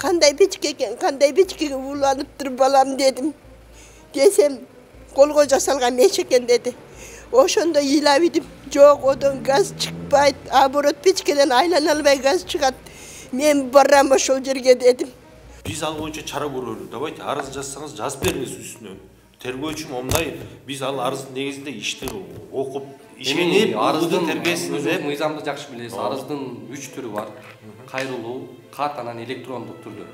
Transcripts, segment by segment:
Kanday biçik eken, kanday biçikege ulanıptır balam dedim. Desem, kolgo jasalgan meş eken dedi. Oşonda yilabidim. Yok, odan gaz çıkpayt. Aborot biçikeden aylanalbay gaz çıkat. Men barram ошол жерге dedim. Biz al boyunca çara görüyoruz. Давайте arız жазсаңыз жазып беріңіз üstüne. Tergөөчү момундай биз ал арыздын негизинде ишти окуп, ишенип, арыздын тергесин өзүңүз мыйзамды жакшы билесиз. Арыздын 3 түрү бар. Кайрылуу, кат анан электрондук түрдө.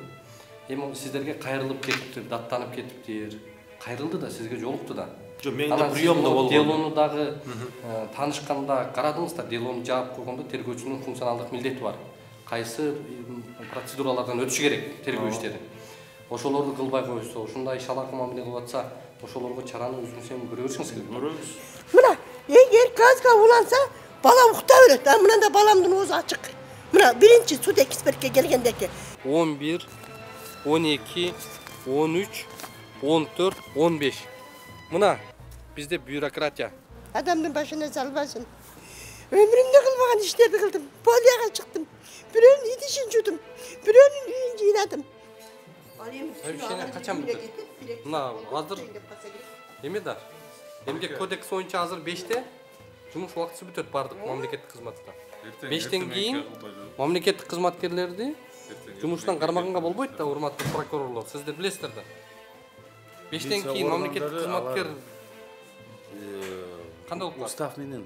Эми сиздерге кайрылып кетиптир, даттанып кетиптир. Кайрылды да, сизге жолукту да. Жок, менде приемда болгон. Делону дагы таанышканда карадыңыз да, делону жаап койгондо тергөөчүнүн функционалдык милдети бар. Кайсы процедуралардан өтүшү керек тергөө иштери. Ошолорду кылбай койсо, ушундай шалак мамиле кылып атса, ошолорго чараны өзүңүз эми көрө беришиңиз керек. Көрөбүз. Мына, эгер газга уланса, бала укта берет. Мынанда баламдын оозу ачык. Мына биринчи суд экспертке келгендеки 11, 12, 13, 14, 15. Мына бизде бюрократия. Адамдын башына салбасын. Ömrümde kılmagan işlerdi kıldım. Polyaga çıktım. Birinin idişini çudum. Birinin üyün jıynadım. Öyle kaçan bitir? Mına hazır. Eме да. Эмге кодекс боюнча азыр 5те жумуш убактысы бүтөт бардык мамлекеттик кызматта. 5тен кийин мамлекеттик кызматкерлерди жумуштан кармаганга болбойт да, урматтуу прокурорлор. Сиздер билесиздер да. 5тен кийин мамлекеттик кызматкер кандай болуп калат? Устав менен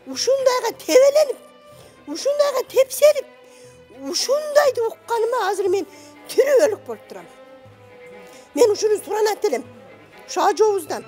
Ушундайга тебеленип, ушундайга тепселип, ушундайды укканыма азыр мен тирүү өлүк болуп турам. Мен ушуну суранат элем. Ушу ажообуздан.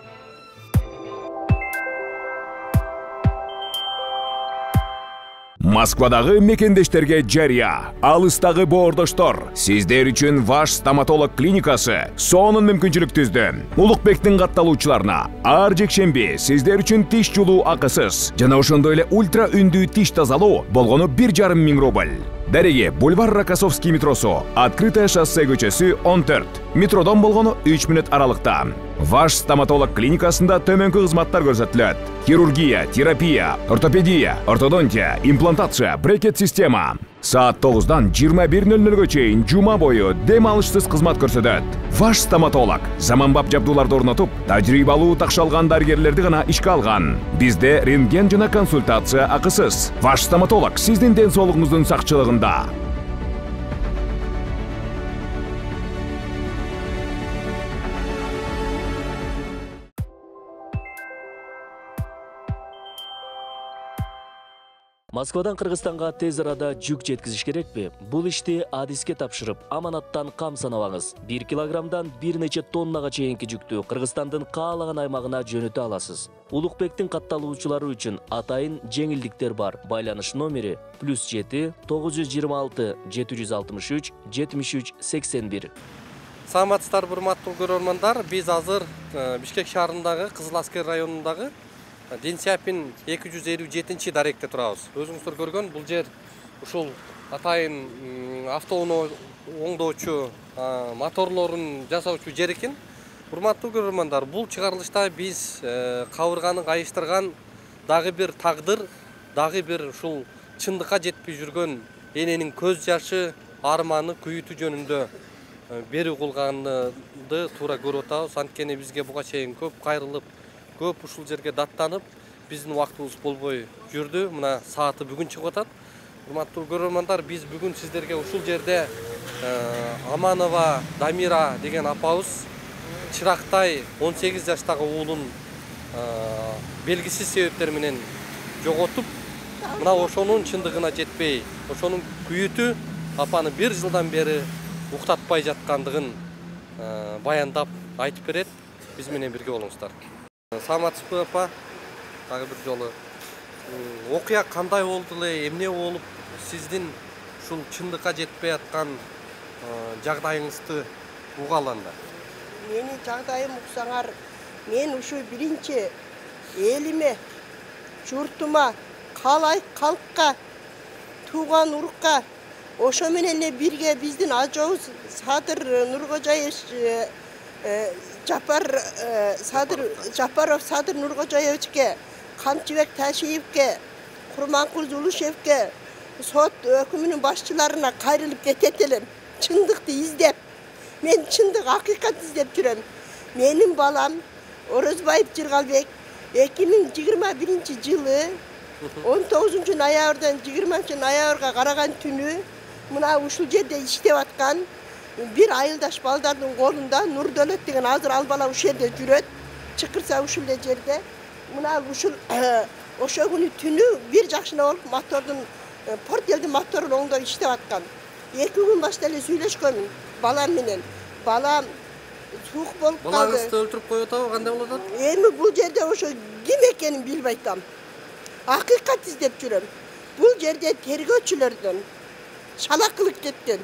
Москвадагы мекендештерге жарыя. Алыстагы боордоштор, сиздер үчүн Ваш стоматолог клиникасы сонун мүмкүнчүлүк түздү. Улукбектин катталуучуларына ар жекшемби сиздер үчүн тиш жулуу акысыз жана ошондой эле ультра үндүү тиш тазалоо болгону 1,5 миң рубль. Дареги бульвар Рокоссовский метросу, открытое шоссе көчөсү 14. Метродон болгону 3 мүнөт аралыкта. Ваш стоматолог клиникасында төмөнкү кызматтар көрсөтүлөт. Хирургия, терапия, ортопедия, ортодонтия, имплантация, брекет система. Саат 9-дан 21:00-га чейин жума бою дем алышсыз кызмат көрсөтөт. Ваш стоматолог заманбап жабдууларды орнотуп, тажрыйбалуу такшалган дарыгерлерди гана ишке алган. Бизде рентген жана консультация акысыз. Ваш стоматолог сиздин ден соолугуңуздун сакчылыгында. Москвадан Кыргызстанга тез арада жүк жеткизиш керекпи? Бул ишти адиске тапшырып, аманаттан кам санабаңыз. 1 килограммдан бир нече тоннага чейинки жүктү Кыргызстандын каалаган аймагына жөнөтө аласыз. Улукбектин катталуучулары үчүн атайын жеңилдиктер бар. Байланыш номери +7 926 763 73 81. Саламатсыздарбы, урматтуу көрөрмандар. Биз азыр Бишкек шаарындагы Кызыл Аскер районундагы Денсяпин 257-чи даректе турабыз. Өзүңүздөр көргөн бул жер ушул атайын автоуноо оңдоочу, моторлорун жасоочу жер экен. Урматтуу көрөрмандар, бул чыгарылышта биз кабырганы кайыштырган дагы бир тагдыр, дагы бир ушул чындыкка жетпей жүргөн эненин көз жашы, арманы, күйүтү жөнүндө берүү кылганды туура көрүп атабыз. Анткени бизге буга чейин көп кайрылып, көп ушул жерге даттанып, биздин убактыбыз болбой жүрдү. Мына сааты бүгүн чыгып атат. Урматтуу көрөрмандар, биз бүгүн сиздерге ушул жерде Аманова Дамира деген апабыз Чырактай 18 жаштагы уулун белгисиз себептер менен жоготуп, мына ошонун чындыгына жетпей, ошонун күйүтү апаны 1 жылдан бери уктатпай жаткандыгын баяндап айтып берет. Биз менен бирге болуңуздар. Саламатсызбы апа? Дагы бир жолу. Окуя кандай болду эле, эмне болуп, сиздин ушул чындыкка жетпей аткан жагдайыңызды угаланда? Менин жагдайым уксаңар, мен ушу биринчи элиме, журтума, калкка, тууган урукка, ошо менен эле бирге биздин ажообуз Садыр Нуркожоевич Жапаров Садыр Нуркожоевичке, Камчыбек Ташиевке, Курманкул Зулушевке, сот өкүмүнүн башчыларына кайрылып кетет элем. Çındıkты izdep. Men çındık hakikat izdep жүрөм. Menin balam Orozbayev Жыргалбек 2021 жылы 19 ноябрдан 20 ноябрга караган түнү мына ушул жерде иштеп аткан bir айылдаш балдардын колунда Нурдөлөт деген азыр ал бала ушул жерде жүрөт. Чыкырса ушул жерде. Мына ушул ошо күнү түнү бир жакшына болуп мотордун портелдин моторун оңдоп иштеп аткан. 2 күн башта эле сүйлөшкөнмүн балам менен. Балам суук болуп калды. Балаңызды өлтүрүп коюп атабы, кандай болуп атат? Эми бул жерде ошо ким экенин билбей атам. Акыйкат издеп жүрөм. Бул жерде тергөөчүлөрдөн шалакылык кеткен.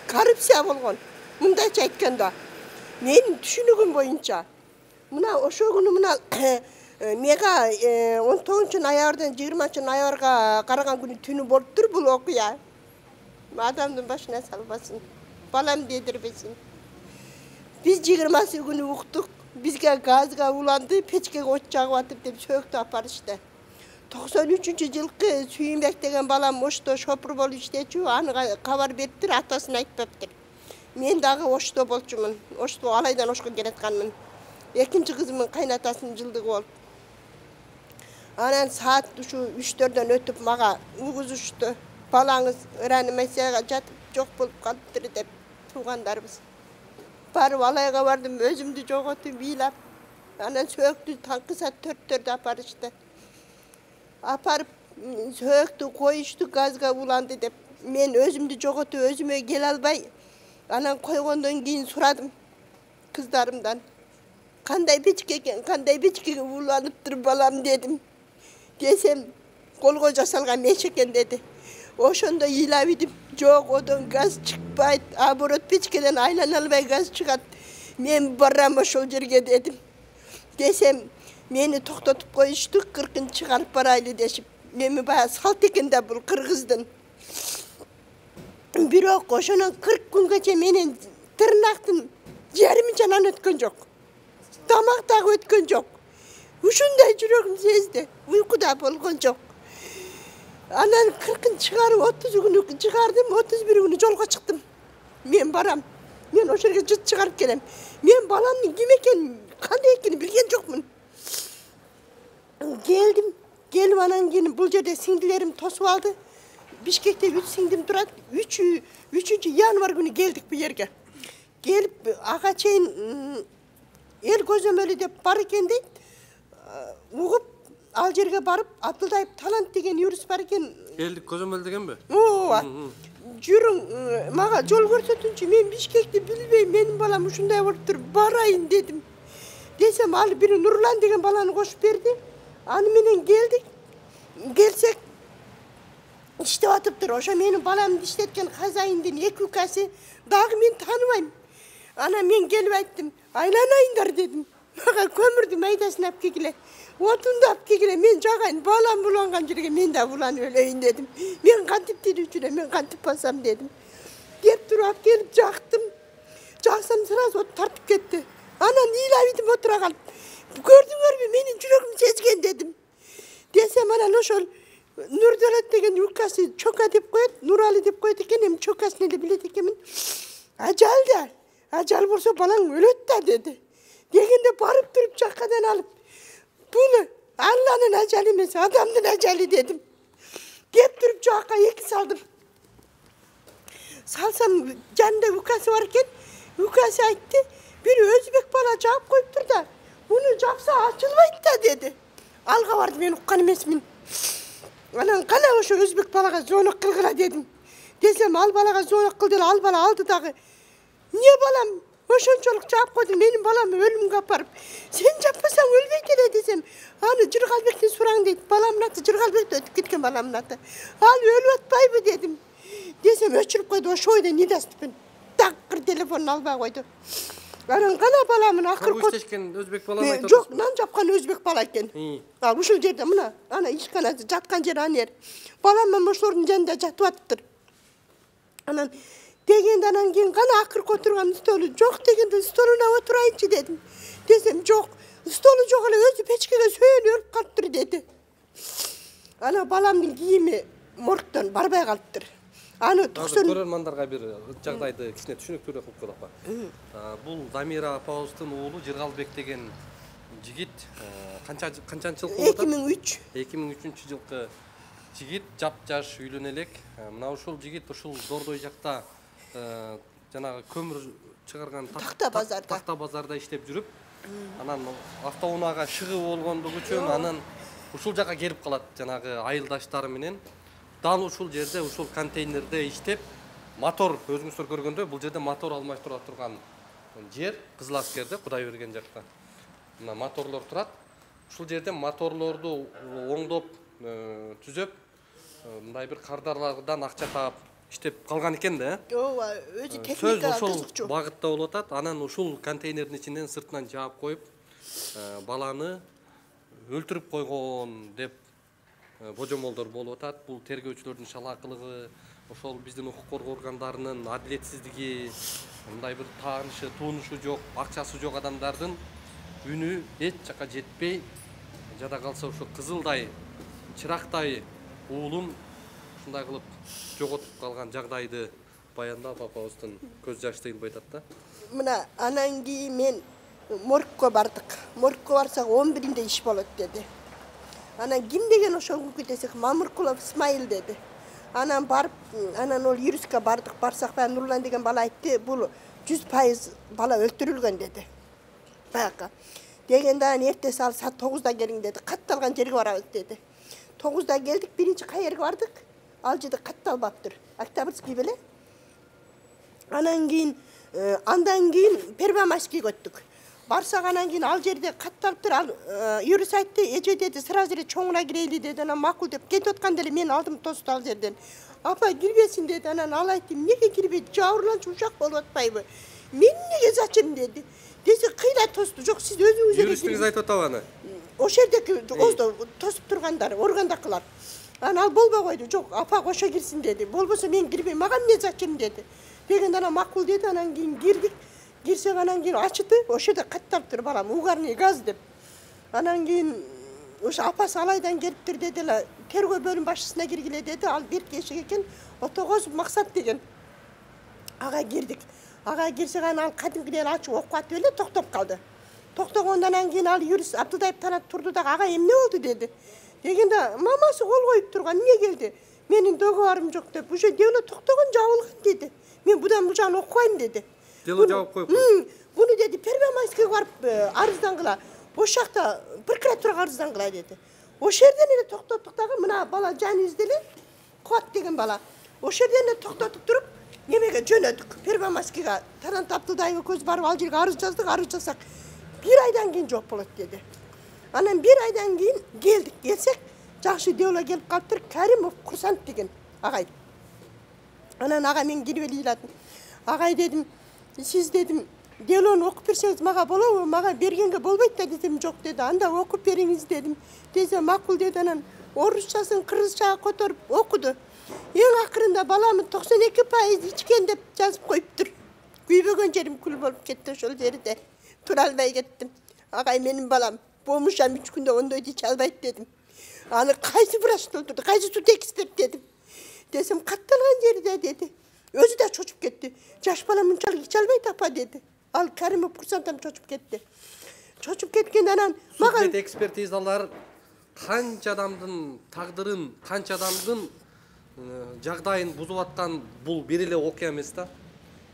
Коррупция болгон. Мындайча айтканда, менин түшүнүгүм боюнча, мына ошо күнү мына мега 19 ноябрдан 20 ноябрга караган күнү түнү болуптур бул окуя. Адамдын башына салбасын. Балам дедирбесин. Biz 20 günü uqtuq, bizge gazga ulandı, peçkege ot жағып атып деп söktü aparıştı. 93 жылкы Сүйүнбек деген балам ошто шопур болуп иштечү, аны кабар бериптир, атасына айтпаптыр. Мен дагы ошто болчумун, ошто алайдан ошко келатканмын. Экинчи кызымдын кайнатасынын жылдыгы болуп. Анан саат ушу 3-4дөн өтүп мага угузушту. Балаңыз реанимацияга жатып жок болуп калыптыр деп туугандарыбыз. Барып алайга бардым, өзүмдү жоготуп ыйлап. Анан сөктү таңкы саат 4-төрдө апарышты. Апарып сөктү коюшту, газга уланды деп. Мен өзүмдү жоготуп өзүмө келе албай, анан койгондон кийин сурадым кыздарымдан. Кандай печке экен, кандай печкеге уланыптыр балам дедим. Десем, колго жасалган меш экен деди. Ошондо ыйлап идим. Жок, одон газ чыкпайт, оборот печкеден айлана албай газ чыгат. Мен барам ошол жерге дедим. Десем, мени токтотуп коюшту, 40-ын чыгарып барайлы дешип. Эми баягы салт экен да бул кыргыздын. Бирок ошонун 40 күнгөчө менен тырнактын жарымы жанан өткөн жок. Тамак дагы өткөн жок. Ушундай жүрөгүм сезди. Уйкуда болгон жок. Анан 40-ын чыгарып 30 күнү чыгардым, 31 күнү жолго чыктым. Мен барам. Мен ошол жерге жыт чыгарып келем. Мен баламдын ким экенин, кандай экенин билген жокмун. Келдим. Келип анан кийин бул жерде сиңдилерим тосуп алды. Бишкекте 3 сиңдим турат. 3 январь күнү келдик бу жерге. Келип ага чейин эл көзөмөлү деп бар экен дейт. Угуп ал жерге барып Абдылдаев Талант деген юрист бар экен. Элдик көзөмөл дегенби? Ооба. Жүрүң, мага жол көрсөтүнчү. Мен Бишкекти билбейм, менин балам ушундай болуптур, барайын дедим. Десем, ал бири Нурлан деген баланы кошуп берди. Аны менен келдик. Келсек иштеп атыптыр. Ошо менин баламды иштеткен хозяиндин 2 укасы дагы мен тааныбайм. Анан мен келип айттым, айланайындар дедим. Мага көмүрдү майдасын алып келгиле. Отунду алып келгиле, мен жагайын, балам буланган жерге мен да буланып өлөйүн дедим. Мен кантип тирүүчү, мен кантип басам дедим. Кеп туруп алып келип жактым. Жаксам сразу от тартып кетти. Анан ыйлап идим отура калып. Көрдүңөрбү, менин жүрөгүм сезген дедим. Десем анан ошол Нурдөлөт деген укасы Чока деп коет, Нуралы деп коет экен, эми Чокасын эле билет экенмин. Ажал да, ажал болсо балаң өлөт да деди. Дегенде барып туруп жакадан алып, бул Алланын ажалы эмес, адамдын ажалы дедим. Кеп туруп жака 2 салдым. Салсам жанында укасы бар экен. Укасы айтты, бир өзбек бала жаап коюптур да, муну жапса ачылбайт да деди. Алга барды, мен уккан эмесмин. Анан кана ошо өзбек балага звонок кылгыла дедим. Десем, ал балага звонок кыл деле, ал бала алды дагы. Не балам, ошончолук жаап койдуң, менин балам өлүмгө апарып. Сен жаппасаң өлбөйт эле десем, аны Жыргалбектен сураң дейт. Баламдын аты Жыргалбекте өтүп кеткен баламдын аты. Ал өлүп атпайбы дедим. Десем, өчүрүп койду, ошо ойдо недастыпын. Такыр телефонун албай койду. Анан кана баламын акыр иштешкен өзбек баланы айтат. Жок, нан жапкан өзбек бала экен. Ушул жерде мына, ана ишканасы жаткан жер аны ер. Балам ошолордун жанында жатып атыптыр. Анан дегенде анан кийин кана акыркы отурган столу жок дегенде столуна отурайынчы дедим. Десем, жок, столу жок эле өзү печкеге сүйөнүп өлүп калыптыр деди. Ана баламдын кийими моргтон барбай калыптыр. Аны 90 көрөрмандарга бир жагдайды кичине түшүнүктүүрөөк кылып коелу апа. Бул Замира апабыздын уулу Жыргалбек деген жигит канчанчы жыл болот? 2003. 2003 жылкы жигит жап-жаш үйлөнө элек. Мына ушул жигит ушул Дордой жакта жанагы көмүр чыгарган такта базарда иштеп жүрүп, анан автоунаага шыгы болгондугу үчүн анан ушул жака келип калат жанагы айылдаштары менен. Дал ушул жерде ушул контейнерде иштеп, мотор өзүңүздөр көргөндөй бул жерде мотор алмаштыра турган жер Кызыл Аскерде Кудай берген жакта. Мына моторлор турат. Ушул жерде моторлорду оңдоп, түзөп, мындай бир кардарлардан акча таап иштеп калган экен да. Ооба, өзү техника кызыкчу. Ушул багытта болуп атат. Анан ушул контейнердин ичинен сыртынан жаап коюп, баланы өлтүрүп койгон деп божомолдор болуп атат. Бул тергөөчүлөрдүн шалаакылыгы, ошол биздин укук коргоо органдарынын адилетсиздиги, мындай бир таанышы, туунушу жок, акчасы жок адамдардын үнү эч жака жетпей, жада калса ошо кызылдай, чырактай уулун ушундай кылып жоготуп калган жагдайды баяндап апабыздын көз жаш тыйылбай атат да. Мына анан кийин мен моргко бардык. Моргко барсак 11-inde иш болот деди. Анан ким деген ошол күнкү десек Мамыркулов Исмайыл деди. Анан барып, анан ол юристке бардык. Барсак Нурлан деген бала айтты, бул 100% бала өлтүрүлгөн деди. Баякы. Дегенде анан эртеси ал саат 9-да келиң деди. Катталган жерге барабыз деди. 9-да келдик, биринчи кайерге бардык. Ал жерде катталбаптыр. Октябрьский беле. Андан кийин Первомайскийге өттүк. Барсак анан кийин ал жерде катталыптыр. Ал юрист айтты, эже деди, сразу эле чоңуна кирейли деди. Анан макул деп кетип атканда эле мен алдым тосту ал жерден. Апа кирбесин деди. Анан ал айтты, эмнеге кирбейт? Жабырланчу ушак болуп атпайбы? Мен эмнеге зачем деди. Десе кыйла тосту. Жок, сиз өзүңүз эле. Юристиңиз айтып атабы аны? Ошол жердеки тосуп тургандар, органдакылар. Анан ал болбой койду. Жок, апа кошо кирсин деди. Болбосо мен кирбейм. Мага эмне зачем деди. Дегенде анан макул деди. Анан кийин кирдик. Кирсек анан кийин ачыды. Ошол жерде катталыптыр балам, угарный газ деп. Анан кийин ошо апасы алайдан келиптир деди эле. Тергөө бөлүм башчысына киргиле деди. Ал бир кешик экен. Отогоз Максат деген. Ага кирдик. Ага кирсек анан кадимкиден ачып окуп атып эле токтоп калды. Токтогондон кийин ал юрист Абдылдаев тарап турду да, ага эмне болду деди. Дегенде мамасы кол коюп турган, эмне келди? Менин договорум жок деп, уже дело токтогон, жабылган деди. Мен будан бул жагын окубайм деди. Дело жабып коюп. Буну деди Первомайскийге барып арыздангыла. Ошол жакта прокуратурага арыздангыла деди. Ошол жерден эле токтоттук дагы, мына бала жаныбызда эле Куат деген бала. Ошол жерден эле токтотуп туруп, немеге жөнөдүк. Первомайскийге Талант Абдылдаевга көз барып ал жерге арыз жаздык, арыз жазсак 1 айдан кийин жооп болот деди. Анан 1 айдан кийин келдик, келсек, жакшы дело келип калыптыр, Каримов курсант деген агай. Анан ага мен кирип эле ыйладым. Агай дедим, сиз дедим, делону окуп берсеңиз мага болобу? Мага бергенге болбойт да дедим. Жок деди. Анда окуп бериңиз дедим. Десе макул деди. Анан орусчасын кыргызчага которуп окуду. Эң акырында баламын 92% ичкен деп жазып коюптур. Күйбөгөн жерим күл болуп кетти ошол жерде. Тура албай кеттим. Агай менин балам помушам 3 күндө ондойду иче албайт дедим. Аны кайсы врачты өлтүрдү? Кайсы сут эксперт дедим. Десем катталган жерде деди. Өзү да чочуп кетти. Жаш бала мынчалык иче албайт апа деди. Ал Каримов курсанттан чочуп кетти. Чочуп кеткенде анан мага Судмед экспертизалар канча адамдын тагдырын, канча адамдын жагдайын бузуп аткан бул бир эле окуя эмес да.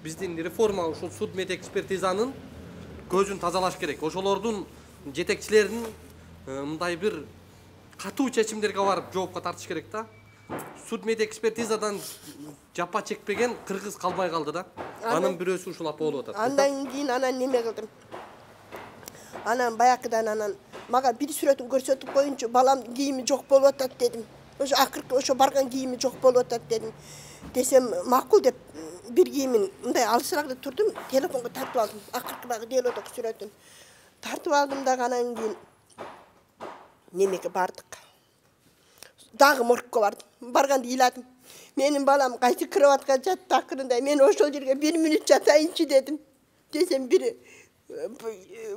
Биздин реформа ушул судмед экспертизанын көзүн тазалаш керек. Ошолордун жетекчилерин мындай бир катуу чечимдерге барып жоопко тартыш керек да. Судмед экспертизадан жапа чекпеген кыргыз калбай калды да. Анын бирөөсү ушул апа болуп атат. Андан кийин анан неме кылдым. Анан баякыдан анан мага бир сүрөтүн көрсөтүп коюнчу, балам кийими жок болуп атат дедим. Ошо акыркы ошо барган кийими жок болуп атат дедим. Десем макул деп бир кийимин мындай алысыраак турдум, телефонго тартып алдым. Акыркы багы делодок сүрөтүн тартып алдым дагы анан кийин немеге бардык. Дагы моргко бардым. Барганда ыйладым. Менин балам кайсы кроватка жатты акырында. Мен ошол жерге 1 мүнөт жатайынчы дедим. Десем бир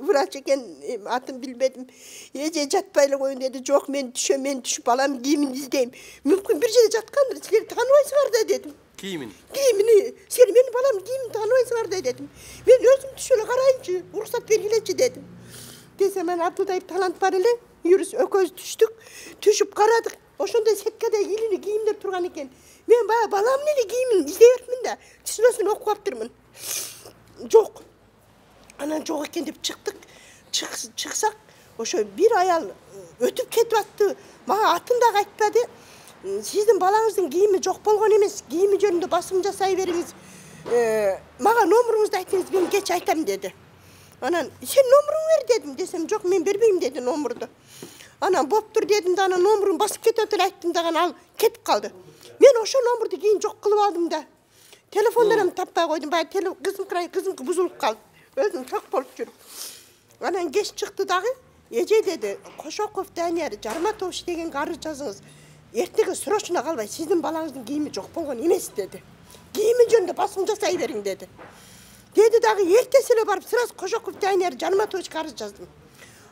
врач экен, атын билбедим. Эже жатпай эле коюн деди. Жок, мен түшүп балам кийимин издейм. Мүмкүн бир жерде жаткандыр, силер тааныбайсыңар да дедим. Кийимин. Giyimini, sen benim balam giyimini tanımayısınlar da dedim. Ben özüm şöyle karayınca, ruhsat vergileçi dedim. Desem ben Abdüllayıp talant var ile, yürüs ököz düştük. Düşüp karadık. O şunda setkede yilini giyimler turgan eken. Ben balam neli giyimin izleyertmin de, çizmesini okuyaptırmın. Yok. Anan çok eken deyip çıktık. Çıksak, o şöyle bir ayal ötüp ketip attı. Bana atın da kayıtladı. Sizin balanızın giyimi çok bolgon emes. Giyimi jönünde basım jasay beriniz. Maga nomerunuzdu aytыңыз, ben geç aytam dedi. Anan sen nomerun ver dedim. Desem yok men berbeyim dedi nomerdu. Anan boptur dedim de ana nomerun basıp ketip ayttım da al ketip kaldı. Men oşo nomerdu keyin jok kılıp aldım da. Telefonlarımı tapпай koydum. Kızım buzulup kaldı. Özüm çok bolup жүрүп. Anan geç çıktı dağı. Ece dedi, Koşokov Daniyar Jarmatoviç degen arı жазыңыз. Ertegi sırosuna kalbay, sizin balanızın giyimi çok bolgon emes dedi. Giyimi jönünde basım jasay berin dedi. Dedi dağı ertesine barıp sırası Koşokov Daniyar Jarmatoviç arı жаздым.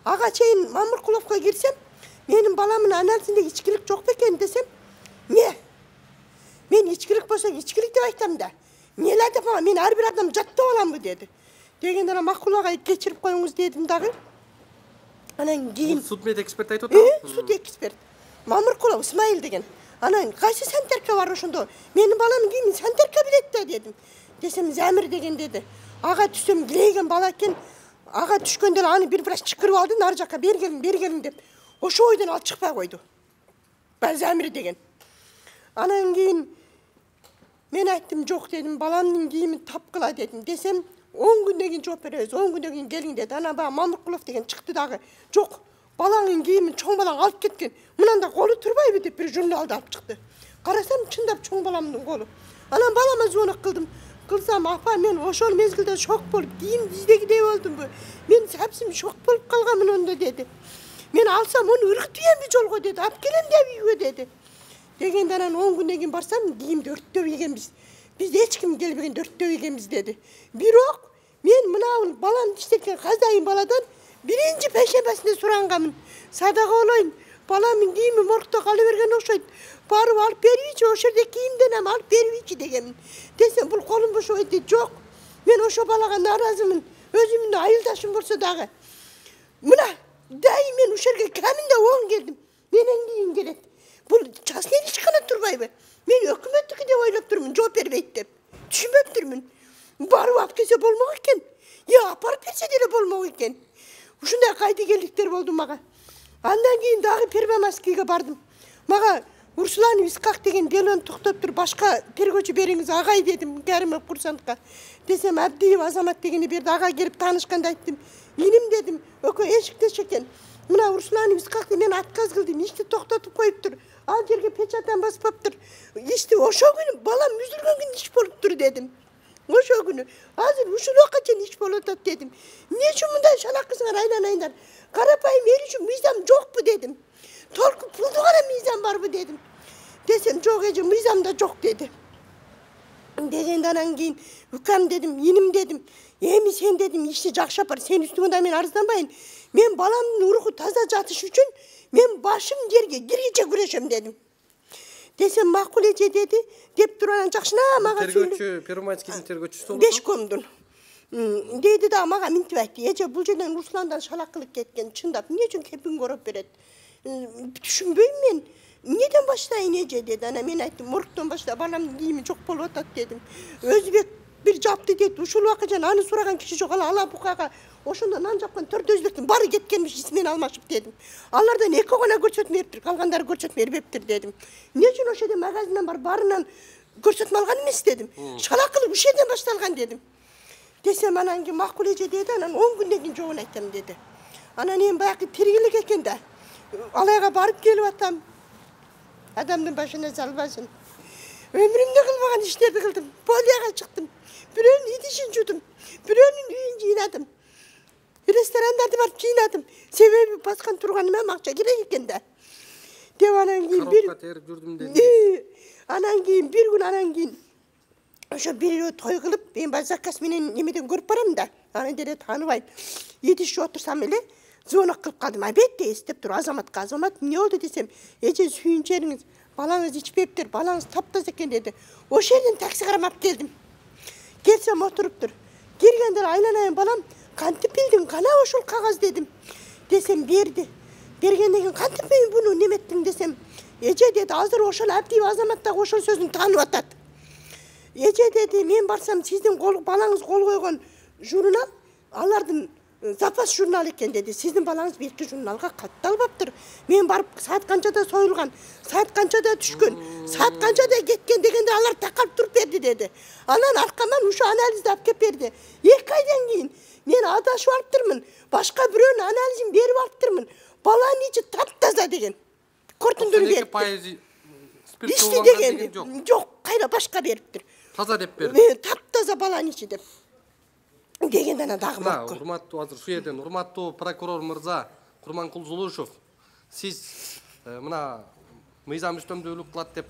Ağa çeyin Mamırkulov'a girsem, benim balamın analisinde içkilik çok beken desem, ne? Men içkilik bolsa içkilik dep aytam da. Neler dep ama men har bir adam jatta bolamбы dedi. Degende makulaga geçirip koyuңуз dedim dağı. Anan giyim. Судмед эксперт айтып атабы? Sud ekspert. Mamırkulov İsmail degen. Anan kayсы santerka var oşondo. Menin balamın giyimin santerka bilet de dedim. Desem Zamir degen dedi. Ağa düşsem gileygen bala eken. Ağa düşkönde anı biraz çıkırıp aldı. Nar jaka bergelin dep. Oşo oydan al çıkpay koydu. Ben Zamir degen. Anan giyin men ayttım yok dedim. Balamın giyimin tapkıla dedim. Desem 10 günden keyin жооп беребиз, 10 günden keyin gelin dedi. Ana bana Mamırkulov degen çıktı dağı. Yok. Balanın giyimin çoğun balan alıp ketken. Mınanda kolu turbayбы деп bir jurnalda alıp çıktı. Karasam çındap çoğun balamın kolu. Anam balama zonak kıldım. Kılsam apa men oşol mezgilde şok bolup giyim dizdegidey oldum bu. Men hepsim şok bolup kalgamın onda dedi. Men alsam onu ırkıtıyam bir jolgo dedi. Ap kelem de uygue dedi. Degende anan 10 günden keyin barsam giyimdi örttөp egenbiz. Biz hiç kim gelbegen örttөp egenbiz dedi. Birok men mına balan işteken kazayın baladan birinci peşebesinde surangamın. Sadaqa olayın. Balamın giyimi morgda kalıvergen okşaydı. Barıp alıp beribiyçi, o şerde kiyimden alıp beribiyçi degemin. Desem bul kolum boş oydu. Yok. Men oşo balaga narazımın. Özümün ayıldaşım bolsa dağı. Mına dahi men o şerge kaminde 10 geldim. Menen giyim gelet. Bul çasneli çıkana turbayбы. Men hökümetniki de oylap durmun. Жооп бербейт деп. Түшүнбөп durmun. Barıp alıp kelse bolmok eken. Ya aparıp berse dele bolmok eken. Ушундай кайдыгерликтер болду мага. Андан кийин дагы Первомайскийге бардым. Мага Урсулан Искак деген делону токтоп туруп башка тергөөчү бериңиз агай дедим Кәримов курсантка. Десем Абдиев Азамат дегени берди, ага келип таанышканда айттым. Иним дедим, өкө эшиктеш экен. Мына Урсулан Искакты мен отказ кылдым, ишти токтотуп коюптур. Ал жерге печатан баспаптыр. Ишти ошо күнү балам үзүлгөн күн иш болуптур дедим. Oşo günü. Hazır uşul okaçın iş bolotat dedim. Niçin bundan şalakısına aylanayınlar? Karapayım eri için mizam yok bu dedim. Tolku pulduğuna mizam var bu dedim. Desem çok ece mizam da çok dedi. Degenden keyin ukam dedim, inim dedim. Emi sen dedim işte jakşapar sen üstüңde men arızdanbayın. Men balamın ruhu taza jatış üçün men başım yerge girgiçe güreşem dedim. Desem makul ece dedi. Dep duran jakşına maga Тергөөчү, Первомайскийдин тергөөчүсү болду. Beşkomdun. Dedi da maga mintip aytты. Ece bu жерден Ruslandan şalakılık ketken çındap. Ne için kepin görüp beret? Düşünbeyim men. Neden başlayın Ece dedi. Ana men ayttım. Morgdan başla balam giyimi çok bol otat dedim. Özbek bir japtı dedi. Uşul vakacan anı soragan kişi çok ala bukaga. Oşunda nan japkan 4 özbektin bari ketkenmiş ismini almaşıp dedim. Allardan eki gana görsetmeyiptir. Kalganları görsetmeyiptir dedim. Ne için o şeyde magazinden var barından görsetme algan emes dedim. Şalakılık bu şeyden baştalgan dedim. Desem anan ki makul ece dedi. Anan 10 günden keyin joğun ayttam dedi. Anan en bayakı tirgilik eken de. Alayga barıp gelip atam. Adamın başına salbasın. Ömrümde kılmagan işlerdi kıldım. Polyaga çıktım. Birinin idişin judum. Birinin üyün jiynadım. Restoranlarda barıp jiynadım. Sebebi baskan turganıma makça керек eken de. Dep anan keyin bir... Карапка терип жүрдүм деди. Anan keyin bir gün anan keyin oşo bir toy kılıp ben zakaz menen nemeden görüp baram da. Ana dere tanıbayım. Yetişçi otursam ele zonak kılıp kaldım. Abette istep dur Azamat'a. Azamat ne oldu desem. Ece suyunçeriniz Балаңыз içpeptir, балаңыз taptaz eкен dedi. O yerden taksi karamap geldim. Gelsem oturuptur. Gelgender aylanayın balam, kantip bildin, kana oşul kağız dedim. Desem berdi. Bergenden keyin kantip ben bunu nemettin desem. Ece dedi, hazır oşul abdi azamatda oşul sözünü tanып atat. Ece dedi, men barsam sizin balаңыз kol koygan jurnal, alardın запас журнал eкен dedi. Sizin balаңыз belki jurnalga kattалбаптыр. Men barıp saat kançada soyulgan, saat kançada düşkün, saat kançada ketken degende alar takap turup berdi dedi. Anan arkamdan uşu analizde alып kep berdi. 2 aydan keyin men adашып alıptırmın. Başka biröөнүн анализин берип alıptırmın. Balanın içi taptaza degen. Kortundun berdi. İşte degen. Yok, kayra başka beriptir. Таза деп берди. Taptaza balanın içi деп. Дегенде ана дагы бар. Урматтуу азыр шу жерден урматтуу прокурор мырза Курманкул Зулушев, сиз мына мыйзам үстөмдүүлүк кылат деп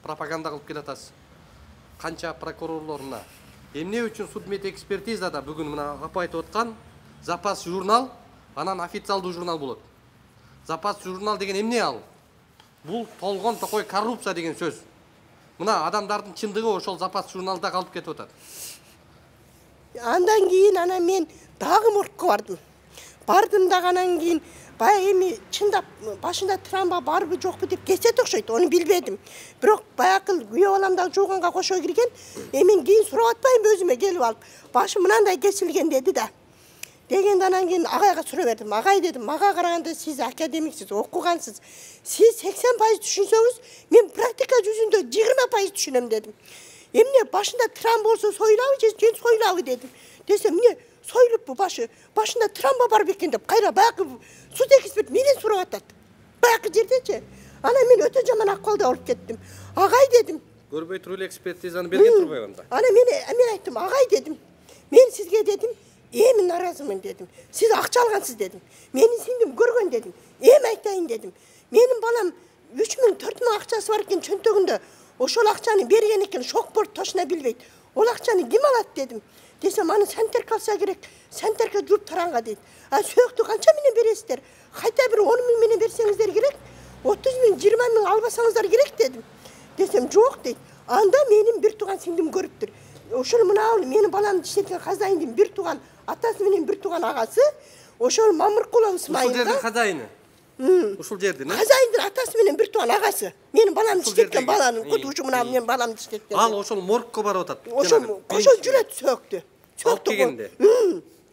пропаганда кылып келатасыз. Канча прокурорлор мына эмне үчүн судмед экспертизада бүгүн мына апа айтып аткан запас журнал, анан официалдуу журнал болот. Запас журнал деген эмне ал? Бул толгон токой коррупция деген сөз. Мына адамдардын чындыгы ошол запас журналда калып кетип атат. Андан кейін ана мен дағы моргқа бардым. Бардым дағанан кейін бая эми чындап башында травма барбы жокпу деп кесет окшойт, onu билбедим. Бирок баякыл күйөө балам да жууганга кошо кирген, мен кийин сурап атпайм өзүмө келип алып, башы мынандай кесилген деди да. Дегенде анан кийин агайга сурап бердим. Агай дедим, мага караганда сиз академиксиз, окугансыз. Сиз 80% түшүнсөңүз, мен практика жүзүндө 20% түшүнөм дедим. Emne başında travma olsa soyulabı, gen soyulabı dedim. Desem ne soyulup bu başı, başında travma var beken dep, kayra bayakı su tekisbet menen surap atat. Bayakı жердечи. Ana men öte jaman akkolda olup kettim. Agay dedim. Көрбөй туруп эле экспертизаны берген турбайбы анда? Ana men ayttım, agay dedim. Men sizge dedim, эми наразымын dedim. Siz акча алгансыз dedim. Менин сиңдим көргөн dedim. Эми айтайын dedim. Менин балам 3000 4000 акчасы бар экен чөнтөгүндө. Oşol akçanı bergen eken şok bort toşuna bilbeyt. Ol akçanı kim alat dedim. Desem anı senter kalsa gerek. Senterke durup taranga dedi. Söktü kança mene beresizler. Hayta bir 10.000 mene bersenizdер gerek. 30.000 20.000 albasanızlar gerek dedim. Desem жоқ dedi. Anda menin bir tuğan singdim görüptür. Oşol mına oğlu menin balamın işletken kazayındım bir tuğan. Atası menen bir tuğan ağası. Oşol Mamırkula İsmail'da. Ушул жердин казайыны. Ушул жердин. Kazayındır atası menen bir tuğan ağası. Menin balamın işletken balanın. Kutu mına menin balamın işletken. Ал ошол моргко барып атат. Oşol jüret söktü. Alып келгенде.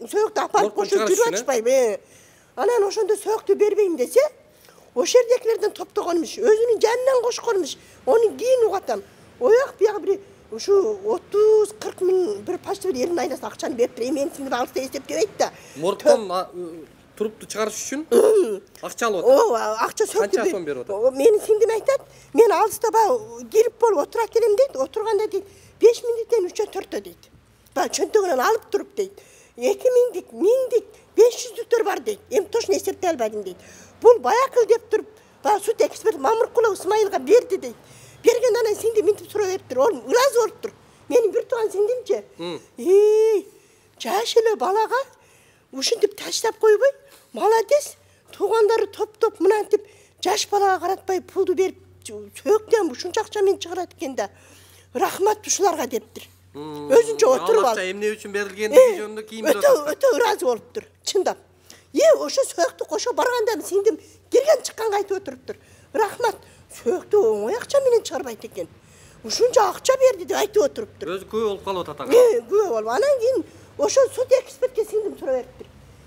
Söktü aparıp oşol jüret açpayım. Anan oşonda söktü berbeyim dese, o yerdekilerden toptogonmuş, özünün canından koşkormuş. Onun giyin uğatam. Oyak bir şu 30-40 min bir paştı bir yerin aynası akçanı beriptir. Emeğin sindi bağlıkta esep debeyt da. Моргтон турупту чыгарыш үчүн акча алып атат. O akça söktü. Kança son berip atat? Menin sindim aytat. Men alыста girip bolup oturak kelem deydi. Oturganda deydi. 5 minuttan 3'e 4'e deydi. Çöntөгүнөн alıp durup deydi. 2000'dik, 1000'dik, 500'lüktөр var deydi. Em toşun esepte albadım deydi. Bul bayakıl dep durup, süt ekspert Mamırkula İsmail'ga berdi deydi. Bergen anan sindi mintip sura veriptir. Oğlum ılaz oluptur. Menin bir tuğan sindimce. Jaşılı balaga ушинтип таштап койбой, молодец. Туғандары топ мынантип жаш балага каратпай пулду берип, сөктөн ушунча акча мен чыгарат экен да. Рахмат ушуларга дептир. Өзүнчө отуруп ал. Акча эмне үчүн берилгендиги жөнүндө кийимдер атат. Өтө ыраазы болуптур, чындап. Ошо сөктү кошо барганда сиңдим кирген чыкканга айтып отуруптур. Рахмат, сөктү оңой акча менен чыгарбайт экен. Ушунча акча берди деп айтып отуруптур. Өзү күбө болуп калып атат ага. Күбө болуп. Анан кийин ошо суд экспертке сиңдим сура бериптир.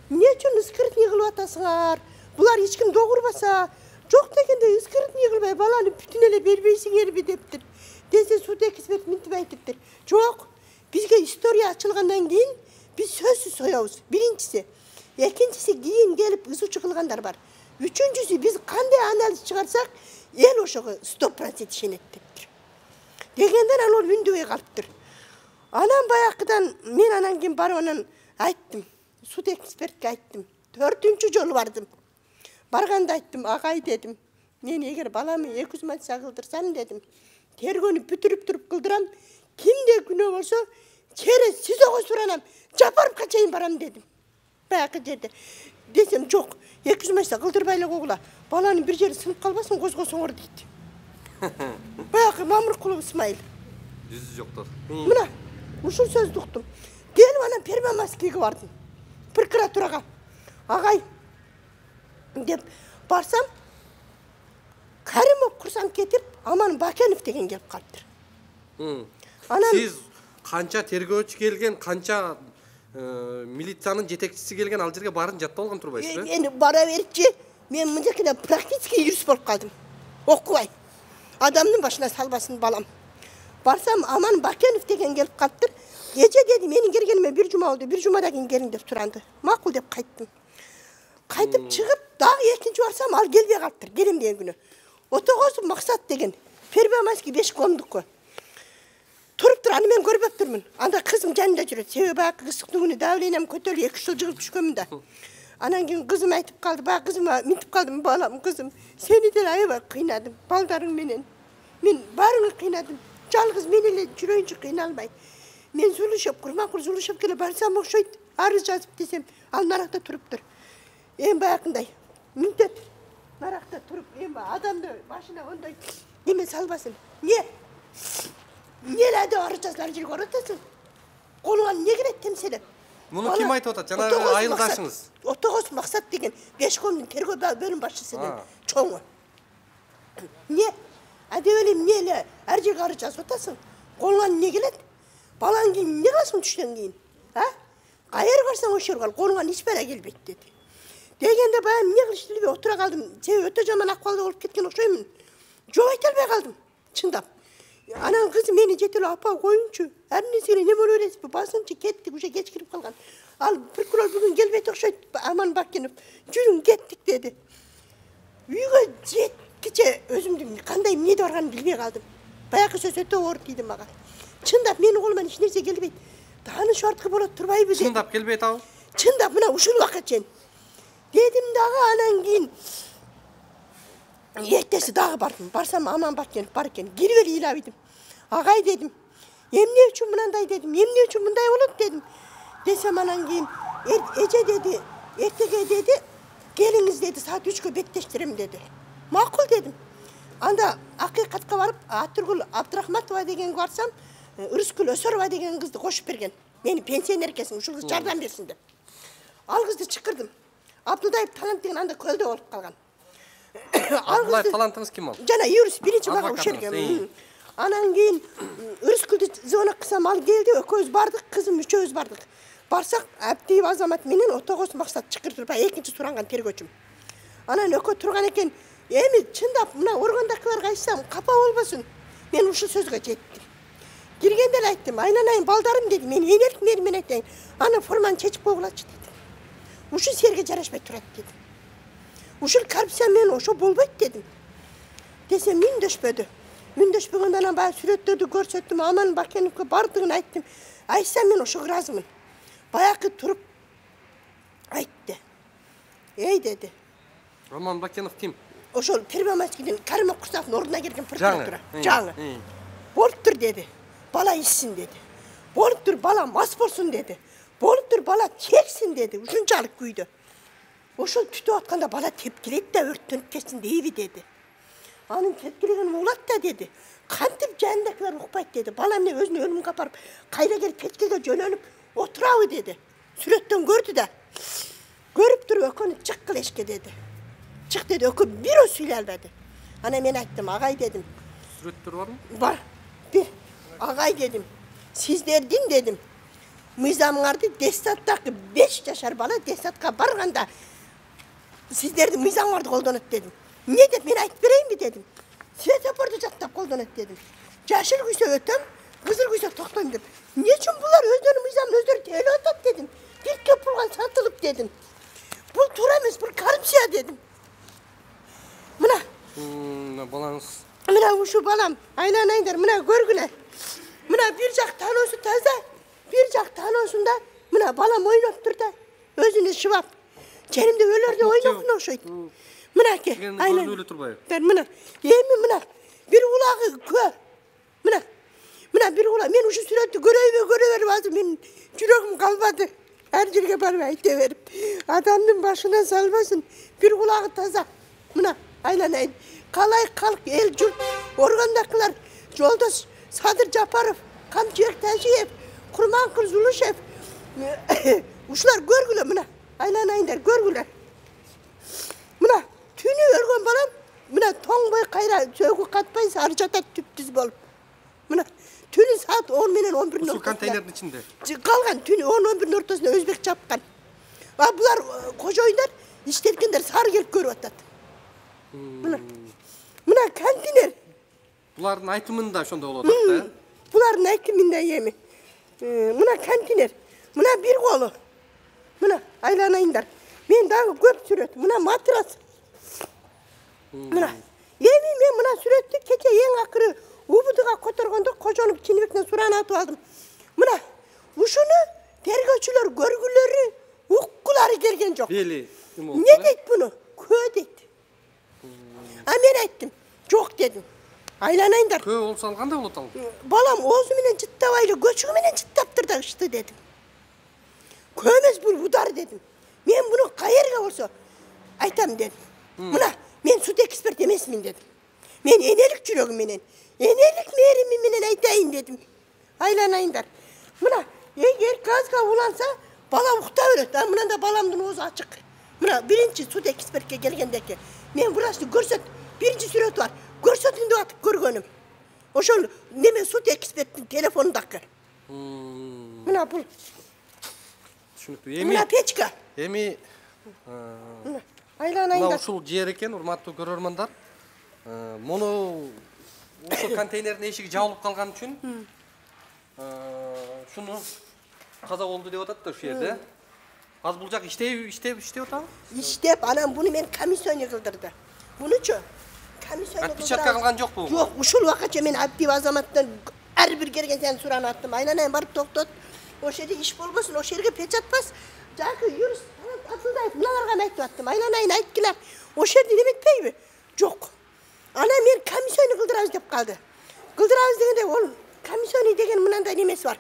Эмне үчүн скрытный кылып атасыңар? Булар эч ким догурбаса, жок дегенде скрытный кылбай баланы бүтүн эле бербейсиңерби дептир. Десе суд эксперт мынтип айтыптыр. Жок, бизге история ачылгандан кийин биз сөзсүз соябыз. Биринчиси, экинчиси кийин келип ызычы кылгандар бар. Үчүнчүсү биз кандай анализ чыгарсак, эл ошого 100% ишенет дептир. Дегенден ал үндөбөй калыптыр. Анан баякыдан мен анан кийин барып анан айттым. Суд экспертке айттым. 4-үнчү жолу бардым. Барганда айттым, агай дедим. Мен эгер баламы 200 мантия кылдырсам дедим. Тергөөнү бүтүрүп туруп кылдырам. Кимде күнөө болсо, через СИЗОго суранам. Жапарыпка чейин барам дедим. Баякы жерде. Десем, жок, 200 мантия кылдырбай эле койгула. Баланын бир жери сынып калбасын, козгосоңор дейт. Bayaqı Mamırqulov İsmail. Yüzü yoktur. Mına, uşul söz duqtum. Gelip anam Permamaskiga bardım. Prokuraturaga. Agay, dep barsam, Karimov kursam ketip, Aman Bakenov деген gelip kalptır. Anam, Siz kança tergөөчү kelgen, kança милициянын жетекчиси келген ал жерге барын жатты болгон турбайсыз бе? Endi bara veripçi, men mındakine praktiki yürüs bolup kaldım. Okubay. Adamın başına salbasın balam. Barsam Aman Bakenov деген gelip kalptır. Gece dedi, menin gelgenime bir cuma oldu, bir cumadan keyin gelin dep turandı. Makul dep kayttım. Kaytıp çıkıp, daha ekinci varsam al gelbey kalptır, gelim diyen günü. Otoğuz maksat degen, Permamaski 5 komduk. Turup dur, men görüp öptürmün. Anda kızım canında жүрөт. Себеби баягы кысыктын күнү давлениям көтөрүлүп 2 жыл жыгылып түшкөнмүн да. Анан кийин кызым айтып калды, баягы кызыма минтип калдым, балам кызым, сени деле аябай кыйнадым, балдарың менен. Мен баарыңы кыйнадым. Жалгыз мен эле жүрөйүнчү кыйналбай. Мен Зулушев, Курманкул Зулушевке барсам окшойт, арыз жазып десем, ал наракта туруптур. Баягындай, мынтеп наракта туруп, адамды башына ондай неме салбасын. Нелerde arayacağızlar cilg ortasın. Koluna ne gerek temsili? Bunu kim ayıp otat? Cana ayıldaşınız. Otoğuz maksat degen 5 komdun tergö bölüm başçısının çoğu. Ne? Hadi öyle neyle her cilg arayacağız otasın. Koluna ne gerek? Balan giyin ne kalsın düşten giyin? Kayır varsan o şergal koluna hiç bere gelbet dedi. Degende bayam ne kılıştırdı be otura kaldım. Sev öte zaman akvalda olup ketken okşayımın. Joğa italbey kaldım. Çındap. Anam kızım beni jeteli apa koyunçu. Her nesine ne böyle öğretip basınca kettik uşa geç girip kalgan. Al prokuror bugün gelbeyt okşayt Aman Bakenov. Жүрün kettik dedi. Үйгө жеткиче өзүмдүн кандай эмнеде барганын билбей калдым. Баягы сөз өтө оор тийди мага. Чындап менин колуман эч нерсе келбейт. Тааныш арткы болот турбайбы дедим. Чындап келбейт ал? Чындап мына ушул убакыт чен. Дедим дагы анан кийин Ertesi dağı bardım. Barsam Aman Bakenov bar eken. Giriveri ilabiydim. Agay dedim. Emne üçün mınanday dedim. Emne üçün mınday olup dedim. Desem anan keyin Ece dedi. Ertege dedi. Geliniz dedi. Saat 3'e bekleştirim dedi. Makul dedim. Anda hakikatga barıp Atırgul Abdurahmatova degen barsam Ырыскүл Өсөрова деген kızdı koşup bergen. Meni pensioner kesin. Uşul kız jardan bersin dep. Al kızdı çıkırdım. Abdudayıp Talant degen anda kölde olup kalgan. Abdullah talantınız kim ol? Jana yürüs birinci baga uşergen. Anan keyin Ырыскүлдү zona kısam al geldi. Ököz bardık, kızım üçöz bardık. Barsak Abdiyev Azamat menen Otoğuz maksat çıkırtırıp ekinci surangan tergöçüm. Anan ökö turgan eken, emi çındap mına organdakilarga aytsam kapa bolбосун. Men uşu sözgө жетtim. Girgende ayttım, aylanayın baldarım dedim. Men enerik merimen aytayın. Ana formanı çeçip boğulatçı dedim. Uşu serge jaraşpay turat dedim. Uşul karpsam men oşo bolбойт dedim. Desem ündöşpödü. Ündöşpөгөндөн анан баягы сүрөттөрдү көрсөттүм, Aman Bakenovго бардыгын айттым. Айтсам мен ошого ыраазымын. Баягы туруп айтты. Ey dedi. Aman Bakenov kim? Ошол Пермамаскиден Каримов Курсавдын ордуна келген прокуратура. Жаңы. Болуптур dedi. Bala içsin dedi. Болуптур bala мас болсун dedi. Болуптур bala çeksin dedi. Ушунчалык күйдө. Ошол түтүп атканда bala тепкилейт да өрттөнүп кетсин дейби dedi. Анын тепкилегени угулат да dedi. Кантип жанындакилер укпайт dedi. Bala эмне өзүнү өлүмгө апарып, кайра келип печкеге жөнөлүп отурабы dedi. Сүрөттөн көрдү да. Көрүп туруп өкөнү чык кыл эшикке dedi. Çık dedi, ökü bir o söylelmedi. Ana ben ayttım, ağay dedim. Сүрөттөр барбы? Var, bir. Ağay dedim. Sizlerden dedim. Mizamlardı Destat'taki 5 yaşar bala Destat'ka barganda sizlerden mizamlardı koldanıt dedim. Ne dedim, ben ayıp vereyim mi dedim. Svetofordu jattap koldanıt dedim. Yaşıl güyse ötem, kızıl güyse toktayım dedim. Niçin bunlar özleri mizamın özleri teli atat dedim. Bir köpürgan satılıp dedim. Bu turamız, bu karımsıya dedim. Mına. Balanız. Mına uşu balam. Aylanayınlar, mına görgüler. Mına bir jak tanosu taza. Bir jak tanosunda mına balam oynap dur da. Özünü şıvap. Kenimde ölerde oynapın oşuydu. Mına ki. Aynen. Öyle turbay. Ben mına. Yemi mına. Bir ulağı kör. Mına. Mına bir ulağı. Men uşu sürekli görevi lazım. Men yüreğim kalmadı. Her yerge barba aytıverip. Adamın başına salmasın. Bir ulağı taza. Mına. Aylanayın. Kalay kalk el jurt organdakilar Joldaş Sadır Japarov, Kamçıyak Taşiyev, Kurmankul Zuluşev. Uşlar görgüler mına. Aylanayınlar görgüler. Mına tünü örgön balam. Mına toң boy kayra sögü katpay sarjata tüptüz bolup. Mına tünü saat 10 menen 11'in Şu konteynerin içinde. Kalgan tünü 10-11'in ortasında Özbek çapkan. Bular kojoylar işletkenler sarı gelip görüp atat. Mına konteyner. Buların aytımında şonda bolot da. Buların aytımında yemi. Mına konteyner. Mına bir kolu. Mına aylanayınlar. Men daha köp süret. Mına matras. Mına. Yemi men mına sürettik keche en akırı ubuduga kotorgondo kojonup Çinibekten suran atıp aldım. Mına uşunu tergöçüler görgüleri ukkuları gelgen yok. Beli. Ne deyt bunu? Kö deyt. Men ayttim. Yok dedim. Aylanayınlar. Kö olsa kандай bolot al? Balam oğuzum menen çıttabaylı göçüğü menen çıttaptır da ıştı dedim. Kömez bu budar dedim. Men bunu kayerge olsa aytam dedim. Mına men süt ekspert emesmin dedim. Men enelik çürögüm menen. Enelik merimim menen aytayın dedim. Aylanayınlar. Mına eğer gazga ulansa bala ukta öret. Mına da balamdın oğuzu açık. Mına birinci süt ekspertke gelgendeki. Men burası görsöt birinci süret var. Görsötünde atıp görgönüm. Oşol neme süt ekspertin telefonundaki. Mına bul. Düşünüktүү. Mına peçka. Эми Mına мына aylanayınlar. ушул жер экен, урматтуу көрөрмандар. Муну ушул контейнердин эшиги жабылып калган үчүн шуну каза болду деп атат да ушул жерде. Азыр бул жак иштеп атабы? İştep anam bunu men komisyonu kıldırdı. Bunuçu komisyonu Отпечатка кылган жокпу? Yok uşul vakitçe men abdi azamattan her bir gergen sen suran attım. Aynen barıp toktot. O şeyde iş bolmasın, o şerge peçat bas. Jakı yürüs atılday bunalarga aytып attım. Aynen ayttılar. O şerde ne bitpeybi? Yok. Ana men komisyonu kıldırabız dep kaldı. Kıldırabız degende ol komisyonu degen mınандай nemesi var.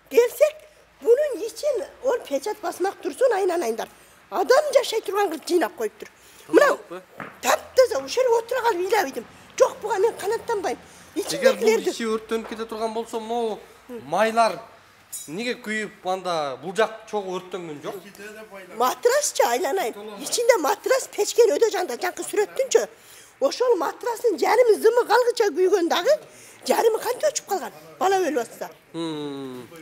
Gelsek bunun için ol peçat basmak dursun aylanayınlar. Adamca şey turgan kız jinap koyuptur. Mına taptaza o şerge otura kalıp ilabıydım. Yok buga men kanattanbayım. Эгер бул иши өрттөнүп кете турган болсо, могу майлар неге күйүп анда бул жак чогуу өрттөнгөн жок? Matrasça aylanayım. İçinde matras peçken öde janda jankı sürettünçö. Oşol matrasın jarımı zımı kalgıça güygön dağı jarımı kança öçüp kalgan. Bala ölüp atsa.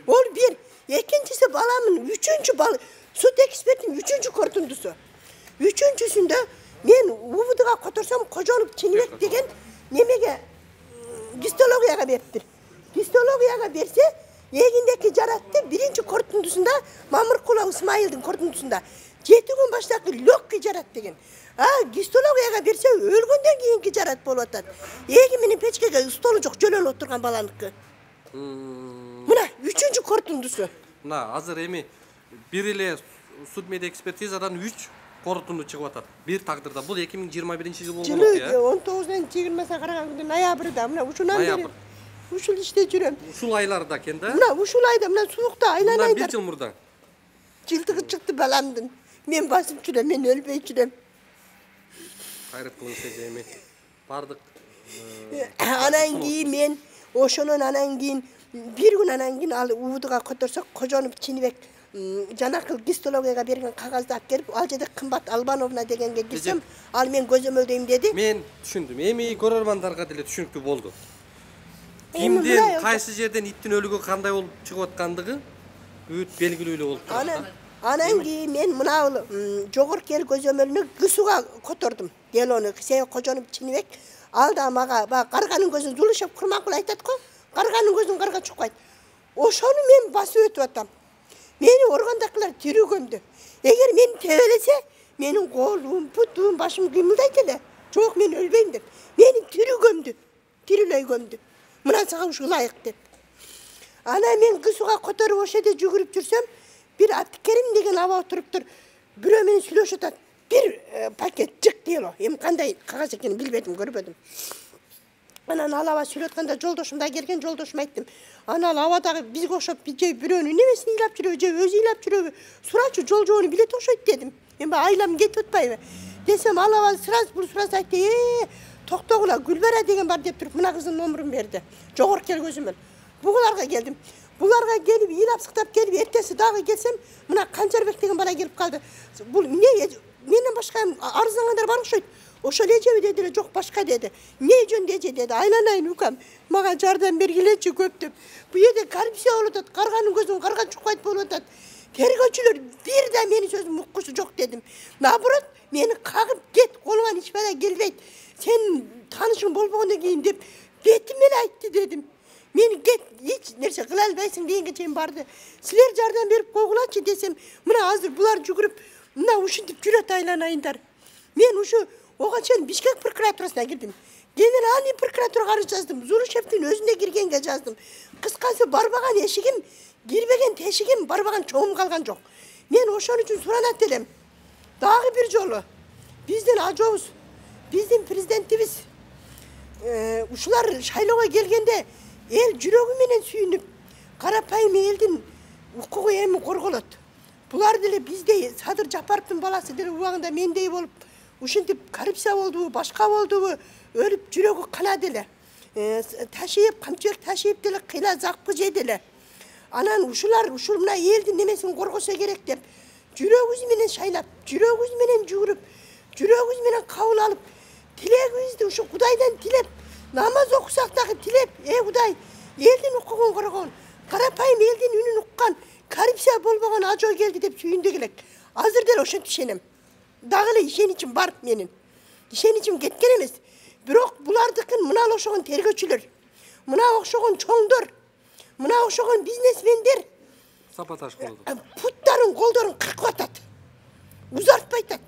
Ol bir. Ikincisi balamın üçüncü bal süt ekspertin üçüncü kortundusu. Üçüncüsünde men ubuduga kotorsam kojonup Çinibek degen nemege histologiyaga beriptir. Histologiyaga berse egindeki jarattı birinci kortundusunda Mamırkula İsmail'din kortundusunda 7 gün baştaki lokki jarat degen. Histologiyaga berse ölgönden kийинки jarat bolup atat. Egi menin peçkege stolu jok jölөл oturgan balanыкы. Mına üçüncü kortundusu. Мына азыр эми бир эле судмед экспертизадан 3 корутунду чыгып атат. Бир тагдырда бул 2021-жыл болгон окуя. 19'dan 20'sine karagan günde noyabrda mına uşundan beri. Uşul işte jürem. Ушул айларда экен да? Mına uşul ayda mına suukta Мындан aylanaylar. 1 жыл мурда. Jıltıgı çıktı balamdın. Men basıp jürem, men ölbey jürem. Кайрат кылыңыз эми. Бардык Anan giyin men oşonun anan giyin bir gün anan giyin al ubuduga kotorsak kojonup Çinibek janakıl histologiyaga bergen kagazды alып kelip al жерде кымбат Албановна дегенге кирсем ал мен көзөмөлдөйм деди. Мен түшүндүм. Эми көрөрмандарга деле түшүнүктүү болду. Эми Кимден, мындай кайсы жерден иттин өлүгү кандай болуп чыгып аткандыгы бүт белгилүү эле болуп турат. Anan giyin men mına jogorku el көзөмөлүнө гысуга котордум. Делону сен kojonup Çinibek al da maga bak karganın gözün Zuluşev Kurmankul aytat ko. Karganın gözün karga çukayt. Oşonu men basıp ötüp atam. Meni organdakiler tiri gömdü. Eğer meni tevelese menin kolum, putum, başım kıymıldaydı ele. Çok men ölbeyim dep. Meni tiri gömdü. Tiriley gömdü. Mına sağa uşu layık dep. Ana men kısuga kotorup o şeyde jügürüp jursem bir Abdikerim degen aba oturuptur. Bürö meni süйлөшүп atat. Bir paket çık değil o. Hem kanday kagaz ekeni bilbedim, görbedim. Anan alaba süйлөтканда жолдошумда келген жолдошума айттым. Анал абадагы бизге окшоп же бирөөнүн немесин ыйлап жүрөбү, же өзү ыйлап жүрөбү? Сурачы жол жобону билет окшойт дедим. Эми айлам кетип атпайбы? десем алабай сұрас айтты, тоқтоғыла Гүлбара деген бар деп тұрып, мына қыздың номерін берді. Жоғыр келгөзімен. Бұғыларға келдім. Бұларға келіп, елап-сықтап келіп, ертесі дағы келсем, мына Қанжарбек деген бала келіп қалды. Бұл не, менен башқа арызданғандар бар ұқсайды. Ошол эжеби дедиле, жок башка деди. Не жөн эже деди. Айланайын укам, мага жардам бергилечи көп деп. Бу жерде коррупция болуп атат, карганын көзүн карга чукпайт болуп атат. Тергөөчүлөр бир да менин сөзүм уккусу жок дедим. Наоборот, мени кагып кет, колуңан эч бала келбейт. Сен таанышың болбогондон кийин деп бетим эле айтты дедим. Мени кет, эч нерсе кыла албайсың дегенге чейин барды. Силер жардам берип койгулачы десем, мына азыр булар жүгүрүп, мына ушинтип жүрөт айланайындар. Мен ушу ога чейин Бишкек прокуратурасына кирдим. Генеральный прокуратурага арыз жаздым. Зурушевдин өзүнө киргенге жаздым. Кыскасы барбаган эшигим, кирбеген тешигим, барбаган чоңум калган жок. Мен ошон үчүн суранат элем. Дагы бир жолу биздин ажообуз, биздин президентибиз ушулар шайлоого келгенде эл жүрөгү менен сүйүнүп, карапайым элдин укугу эми корголот. Булар деле биздей Садыр Жапаровдун баласы деле убагында мендей болуп, ушинтип коррупция болдубу, башка болдубу, өлүп жүрөгү кана деле. Ташип, Камчыбек Ташиев деле кыйла закпы жеделе. Анан ушулар мына элдин немесин коргосо керек деп, жүрөгүбүз менен шайлап, жүрөгүбүз менен жүгүрүп, жүрөгүбүз менен кабыл алып, тилегибизди ушу Кудайдан тилеп, намаз окусак дагы тилеп, Кудай, элдин укугун коргон, карапайым элдин үнүн уккан, коррупция болбогон ажоо келди деп сүйүндү элек. Азыр деле ошентип ишенем. Дагы эле ишеничим бар менин. Ишеничим кеткен эмес. Бирок булардыкын мына окшогон тергөөчүлөр, мына окшогон чоңдор, мына окшогон бизнесмендер сапаташ болду. Путтарын, колдорун кыркып атат. Узартпай атат.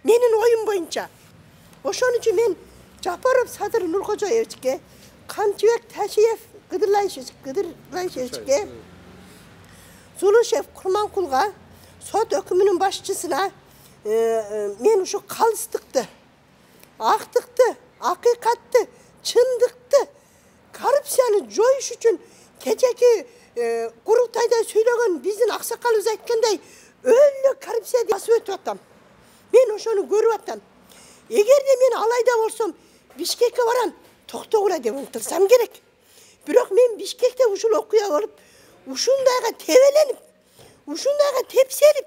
Менин оюм боюнча. Ошон үчүн мен Жапаров Садыр Нуркожоевичке, Камчыбек Ташиев Кыдырлайшевичке, Зулушев Курманкулга, сот өкүмүнүн башчысына мен ушу калыстыкты, актыкты, акыйкатты, чындыкты, коррупцияны жоюш үчүн кечеки курултайда сүйлөгөн биздин аксакалыбыз айткандай өлө коррупция басып өтүп атам. Мен ошону көрүп атам. Эгерде мен алайда болсом, Бишкекке барам, токтогула деп ынтырсам керек. Бирок мен Бишкекте ушул окуя болуп, ушундайга тебеленип, ушундайга тепселип,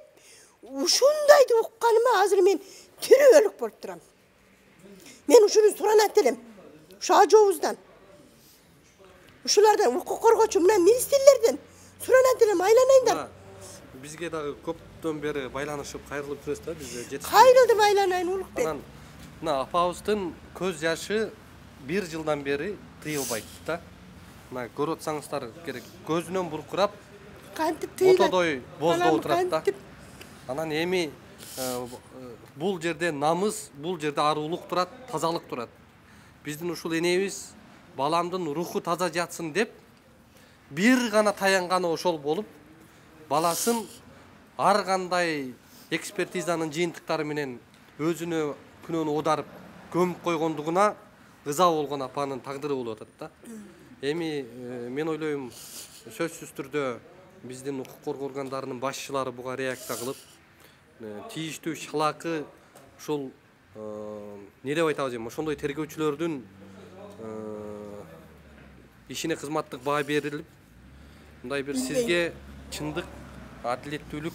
ушундайды укканыма азыр мен тирүү өлүк болуп турам. Мен ушуну суранат элем. Ушу ажообуздан, ушулардан, укук коргоочу мына министрлерден суранат элем, айланайындар. Бизге дагы көптөн бери байланышып кайрылып жүрөсүз да, бизге жетип. Кайрылдым айланайын Улукбек. Анан мына апабыздын көз жашы 1 жылдан бери тыйылбайт да. Мына көрүп атсаңыздар керек, көзүнөн буркурап, Кантип тыйылат? отодой боздоп отурат да. Анан эми бул жерде намыс, бул жерде аруулук турат, тазалык турат. Биздин ушул энебиз баламдын руху таза жатсын деп бир гана таянганы ошол болуп, баласын ар кандай экспертизанын жыйынтыктары менен өзүнө күнөөнү оодарып көмүп койгондугуна ыза болгон апанын тагдыры болуп атат да. Эми мен ойлойм, сөзсүз түрдө биздин укук коргоо органдарынын башчылары буга реакция кылып, тийиштүү шалакы ушул не деп айтабыз эми, ошондой тергөөчүлөрдүн ишине кызматтык баа берилип, мындай бир сизге чындык, адилеттүүлүк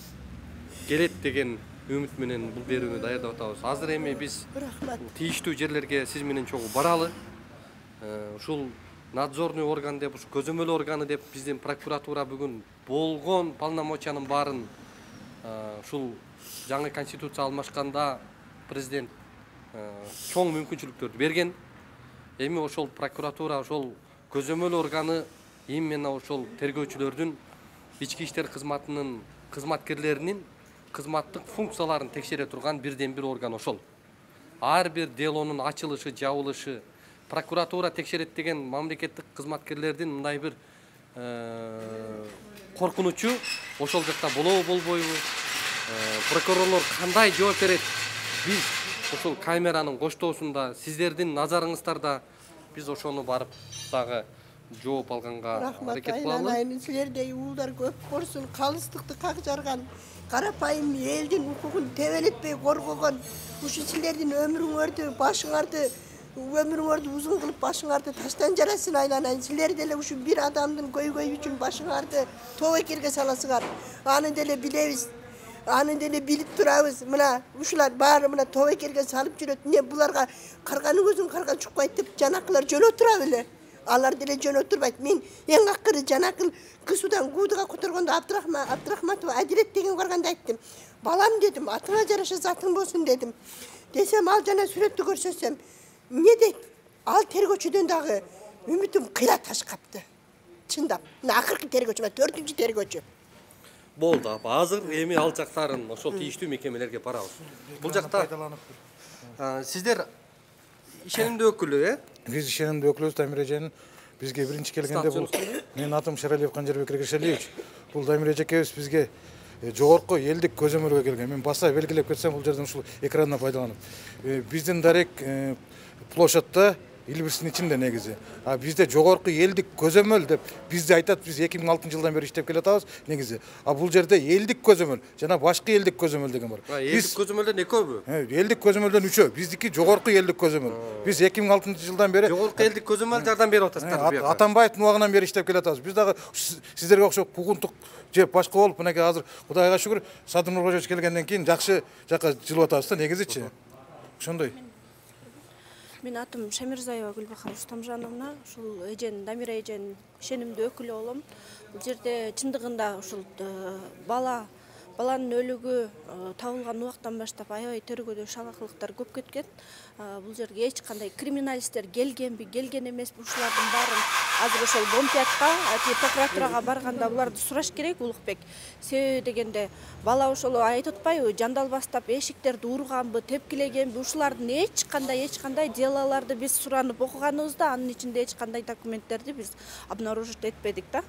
келет деген үмүт менен бул берүүнү даярдап атабыз. Азыр эми биз тийиштүү жерлерге сиз менен чогуу баралы. Ушул надзорный орган деп, ушу көзөмөл органы деп биздин прокуратура бүгүн болгон полномочиянын баарын ушул жаңы конституция алмашканда президент чоң мүмкүнчүлүктөрдү берген. Эми ошол прокуратура, ошол көзөмөл органы именно ошол тергөөчүлөрдүн ички иштер кызматынын кызматкерлеринин кызматтык функцияларын текшере турган бирден бир орган ошол. Ар бир делонун ачылышы, жабылышы, прокуратура текшерет деген мамлекеттик кызматкерлердин мындай бир коркунучу ошол жакта болобу болбойбу, прокурорлор кандай жооп берет, биз ошол камеранын коштоосунда, сиздердин назарыңыздарда биз ошону барып дагы жооп алганга Рахмат аракет кылалы. айналайын. Силердей уулдар көп болсун. Калыстыкты как жарган. Карапайым элдин укугун тебелетпей коргогон. Ушу силердин өмүрүңөрдү, башыңарды, өмүрүңөрдү узун кылып башыңарды таштан жарасын айналайын. Силер деле ушу бир адамдын көйгөйү үчүн башыңарды тобокерге саласыңар. Аны деле билебиз. Аны деле билип турабыз. Мына ушулар баары мына тобокерге салып жүрөт. Не буларга карганын көзүн карга чукпайт деп жанакылар жөн отура беле. Алар деле жөн отурбайт. Мен эң акыры жанакыл кысудан гуудуга которгондо Абдрахматова Адилет деген барганда айттым. Балам дедим, атыңа жараша затың болсун дедим. Десем ал жана сүрөттү көрсөтсөм, эмне дейт? Ал тергөөчүдөн дагы үмүтүм кыйла таш капты. Чындап. Мына акыркы тергөөчү, 4-үнчү тергөөчү. Болду апа. Азыр эми ал жактарын ошол тийиштүү мекемелерге барабыз. Бул жакта сиздер ишенимдүү өкүлү, Биз ишенимдүү өкүлүбүз Дамир эженин бизге биринчи келгенде бул менин атым Шералиев Канжарбек Регешалиевич. Бул Дамир эжекебиз бизге жогорку элдик көзөмөлгө келген. Мен баса белгилеп кетсем бул жерден ушул экрандан пайдаланып. Биздин дарек площадьта Илбирстин ичинде негизи. А бизде жогорку элдик көзөмөл деп бизде айтат, биз 2006-жылдан бери иштеп келатабыз негизи. А бул жерде элдик көзөмөл жана башка элдик көзөмөл деген бар. Элдик көзөмөлдөн экөбү? Элдик көзөмөлдөн 3-өө. Биздики жогорку элдик көзөмөл. Биз 2006-жылдан бери жогорку элдик көзөмөл жардам берип атасыздар бияка. Атамбаевдин убагынан бери иштеп келатабыз. Биз дагы сиздерге окшоп куугунтук же башка болуп, мынакей азыр Кудайга шүгүр Садыр Нуркожоевич келгенден кийин жакшы жака жылып атабыз да негизичи. Ошондой. Мен атым Шамирзаева Гүлбахар Рустамжановна, ушул эжен Дамира эжен ишенимдүү өкүлү болом. Бул жерде чындыгында ушул баланын өлүгү табылган убактан баштап аябай тергөөдө шалакылыктар көп кеткен. Бул жерге эч кандай криминалисттер келгенби, келген эмеспи, ушулардын баарын азыр ошол Бомпиятка, прокуратурага барганда буларды сураш керек, Улукбек. Себеби дегенде бала ошол айтып атпайбы, жандалбастап эшиктерди урганбы, тепкилегенби, ушулардын эч кандай делаларды биз суранып окуганыбызда, анын ичинде эч кандай документтерди биз обнаружить этпедик да.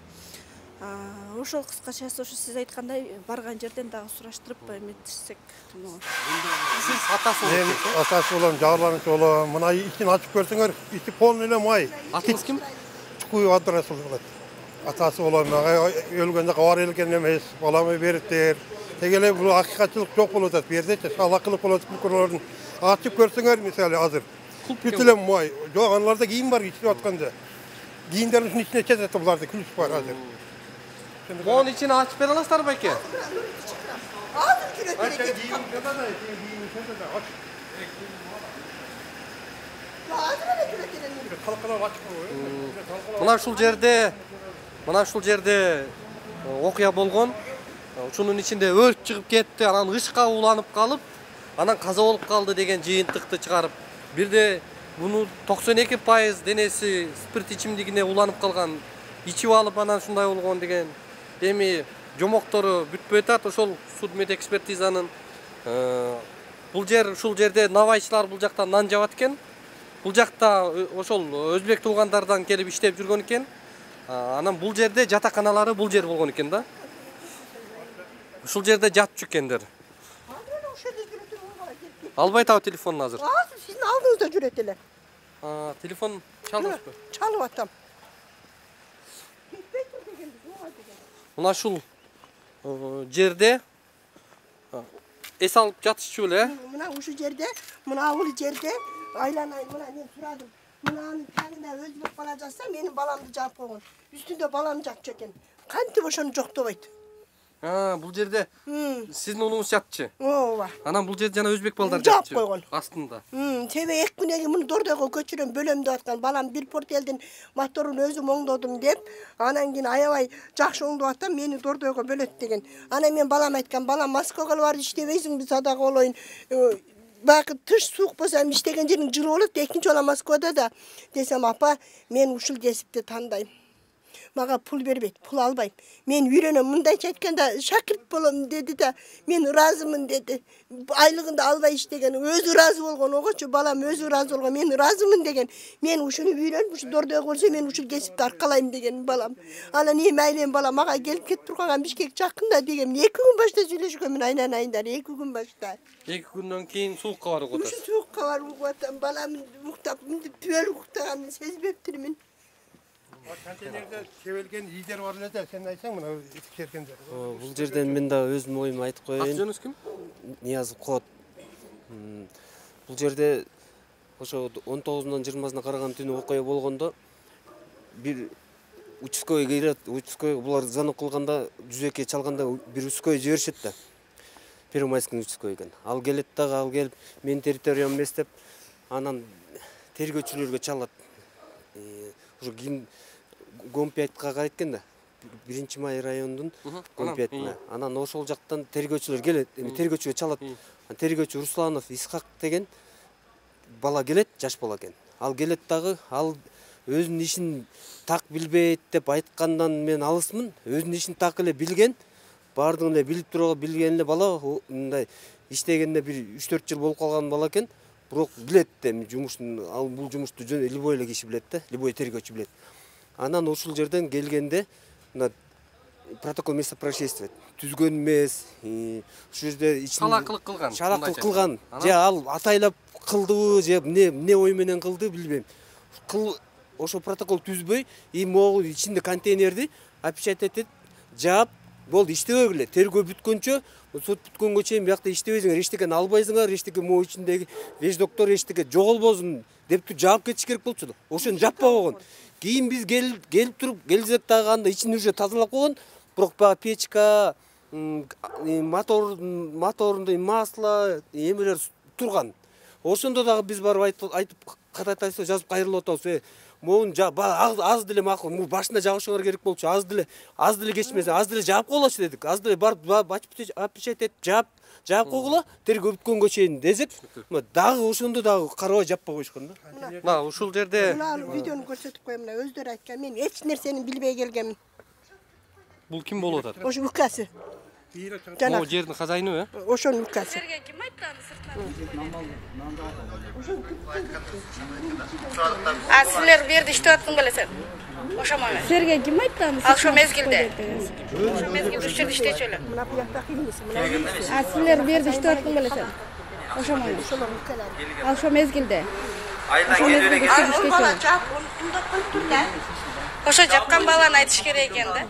Ошол кыскачасы ошо сиз айткандай барган жерден дагы сураштырып эметсек. Сиз атасы болосуз. Мен атасы болом, жагырланычы болом. Мына ичин ачып көрсөңөр, ичи полный эле май. Атыңыз ким? Чукуй Абдрасул болот. Атасы болом, өлгөндө кабар элген эмес, баламы бериптер. Тегеле бул акыйкатчылык жок болуп атат. Бу жердечи салакылык болуп атат, прокурорлордун. Ачып көрсөңөр, мисалы азыр бүт эле май. Жок, аналарда кийим бар ичип атканда. Кийимдердин ичине кетет буларды, күлүш бар азыр. Монун ичин ачып бере аласыздар байке? Азыр жүрөт эле. Мына ушул жерде окуя болгон. Ушунун ичинде өрт чыгып кетти, анан ышка уланып калып, анан каза болуп калды деген жыйынтыкты чыгарып, бирде буну 92% денеси спирт ичимдигине уланып калган, ичип алып анан ушундай болгон деген эми жомоктору бүтпөй атат. Ошол судмед экспертизанын ушул жерде навайчылар бул жакта нан жабат экен. Бул жакта ошол өзбек туугандардан келип иштеп жүргөн экен. Анан бул жерде жатаканалары бул жер болгон экен да. Ушул жерде жатчу экендер. Албай атабы телефонун азыр? Азыр сиздин алдыңызда жүрөт эле. Телефон чалдыңызбы? Чалып атам. Мына ушул жерде эс алып жатышчу эле. Мына ушу жерде, мына бул жерде айланайын, мына мен сурадым. Мынанын тагында өзбек бала жатса, менин баламды жаап койгон. Үстүндө балам жатчу экен. Кантип ошону жоктобойт? Бул жерде сиздин уулуңуз жатчы. Ооба. Анан бул жерде жана өзбек балдар жаап жатчы. койгон. Астында. Себеби 2 күнөн кийин муну дордойго көчүрөм, бөлөм деп аткан. Балам бир портелдин моторун өзүм оңдодум деп, анан кийин аябай жакшы оңдоп атам, мени дордойго бөлөт деген. Анан мен балам айткан, балам Москвага барып иштебейсиңби, садак болоюн. Бакы тыш суук болсо иштеген жериң жылуу болот, экинчи бала Москвада да. Десем, апа, мен ушул кесипти тандайм. Мага пул бербейт, пул албайм. Мен үйрөнөм, мындайча айтканда шакирт болом деди да, мен ыраазымын деди. Айлыгында албай иштеген, өзү ыраазы болгон, огочу балам өзү ыраазы болгон, мен ыраазымын деген. Мен ушуну үйрөнүп, ушу дордойго келсе мен ушул кесипти аркалайм деген балам. Анан майлен балам мага келип кетип турганга Бишкек жакында деген 2 күн башта сүйлөшкөнмүн айнанайындар, 2 күн башта. 2 күндөн кийин суукка барып атасыз. Ушу суукка барып атам, балам уктап, мынтип түбөл уктаганын сезбептирмин. Контейнерде кебелген ийдер бар эле да, сен айтсаң мына ишкергенде. Бул жерден мен да өзүмдүн оюмду айтып коеюн. Аты жөнүңүз ким? Ниязов Кот. Бул жерде ошо 19-нан 20-сына караган түнү окуя болгондо бир участкойго кирет, участкой булар звонок кылганда 102 чалганда бир участкой жиберишет да. Первомайский участкой экен. Ал келет дагы, ал келип менин территориям эмес деп анан тергөөчүлөргө чалат. Ошо кийин Гомпятка кайткан да. 1-Май районунун Гомпятына. Анан ошол жактан тергөөчүлөр келет, тергөөчүгө чалат. Тергөөчү Русланов Исхак деген бала келет, жаш бала экен. Ал келет дагы, ал өзүнүн ишин так билбейт деп айткандан мен алысмын. Өзүнүн ишин так эле билген, баардыгын эле билип турган билген эле бала, мындай иштегенде бир 3-4 жыл болуп калган бала экен. Бирок билет да жумуштун, ал бул жумушту любой эле киши билет да, любой тергөөчү билет. Анан ушул жерден келгенде мына протокол места происшествия түзгөн эмес, ушул жерде Шалакылык кылган. Шалакылык кылган. Же ал атайлап кылдыбы, же эмне ой менен кылды билбейм. Ошо протокол түзбөй, могу ичинде контейнерди опечатать этип, жаап, болду иштебегиле. Тергөө бүткөнчө, сот бүткөнгө чейин биякта иштебейсиңер, эчтеке албайсыңар, эчтеке могу ичиндеги вещдоктор эчтеке жоголбосун деп жаап кетиш керек болчу. Ошону жаппай койгон. Кийин биз келип туруп, келсек дагы анда ичин уже тазалап койгон, бирок баягы печка, моторунда масло, эмелер турган. Ошондо дагы биз барып айтып катайтайсыз жазып кайрылып атабыз. Могун аз деле макул, башында жабышыңар керек болчу, аз деле кечмесе, аз деле жаап койлочу дедик. Аз деле барып опечатать этип жаап койгула, тергөө бүткөнгө чейин десек, дагы ошондо дагы карабай жаппай коюшкан да. Мына ушул жерде Мына видеону көрсөтүп коем, мына өздөрү айткан, мен эч нерсени билбей келгенмин. бул ким болуп атат? Ошо укасы. Могу жердин хозяйыны, Ошонун укасы. Силерге ким айтты аны сыртынан? Силер бу жерде иштеп аттың белесиң? Ошомо эмес. Силерге ким айтты аны? Ошо мезгилде. Ошо мезгилде ушул жерде иштечү эле. Мына буякта киммиси? Силер бу жерде иштеп аттың белесиң? Ошомо эмес. Ошо мезгилде. Ошо мезгилде иштечү эле. Ошо жапкан баланы айтыш керек экен да.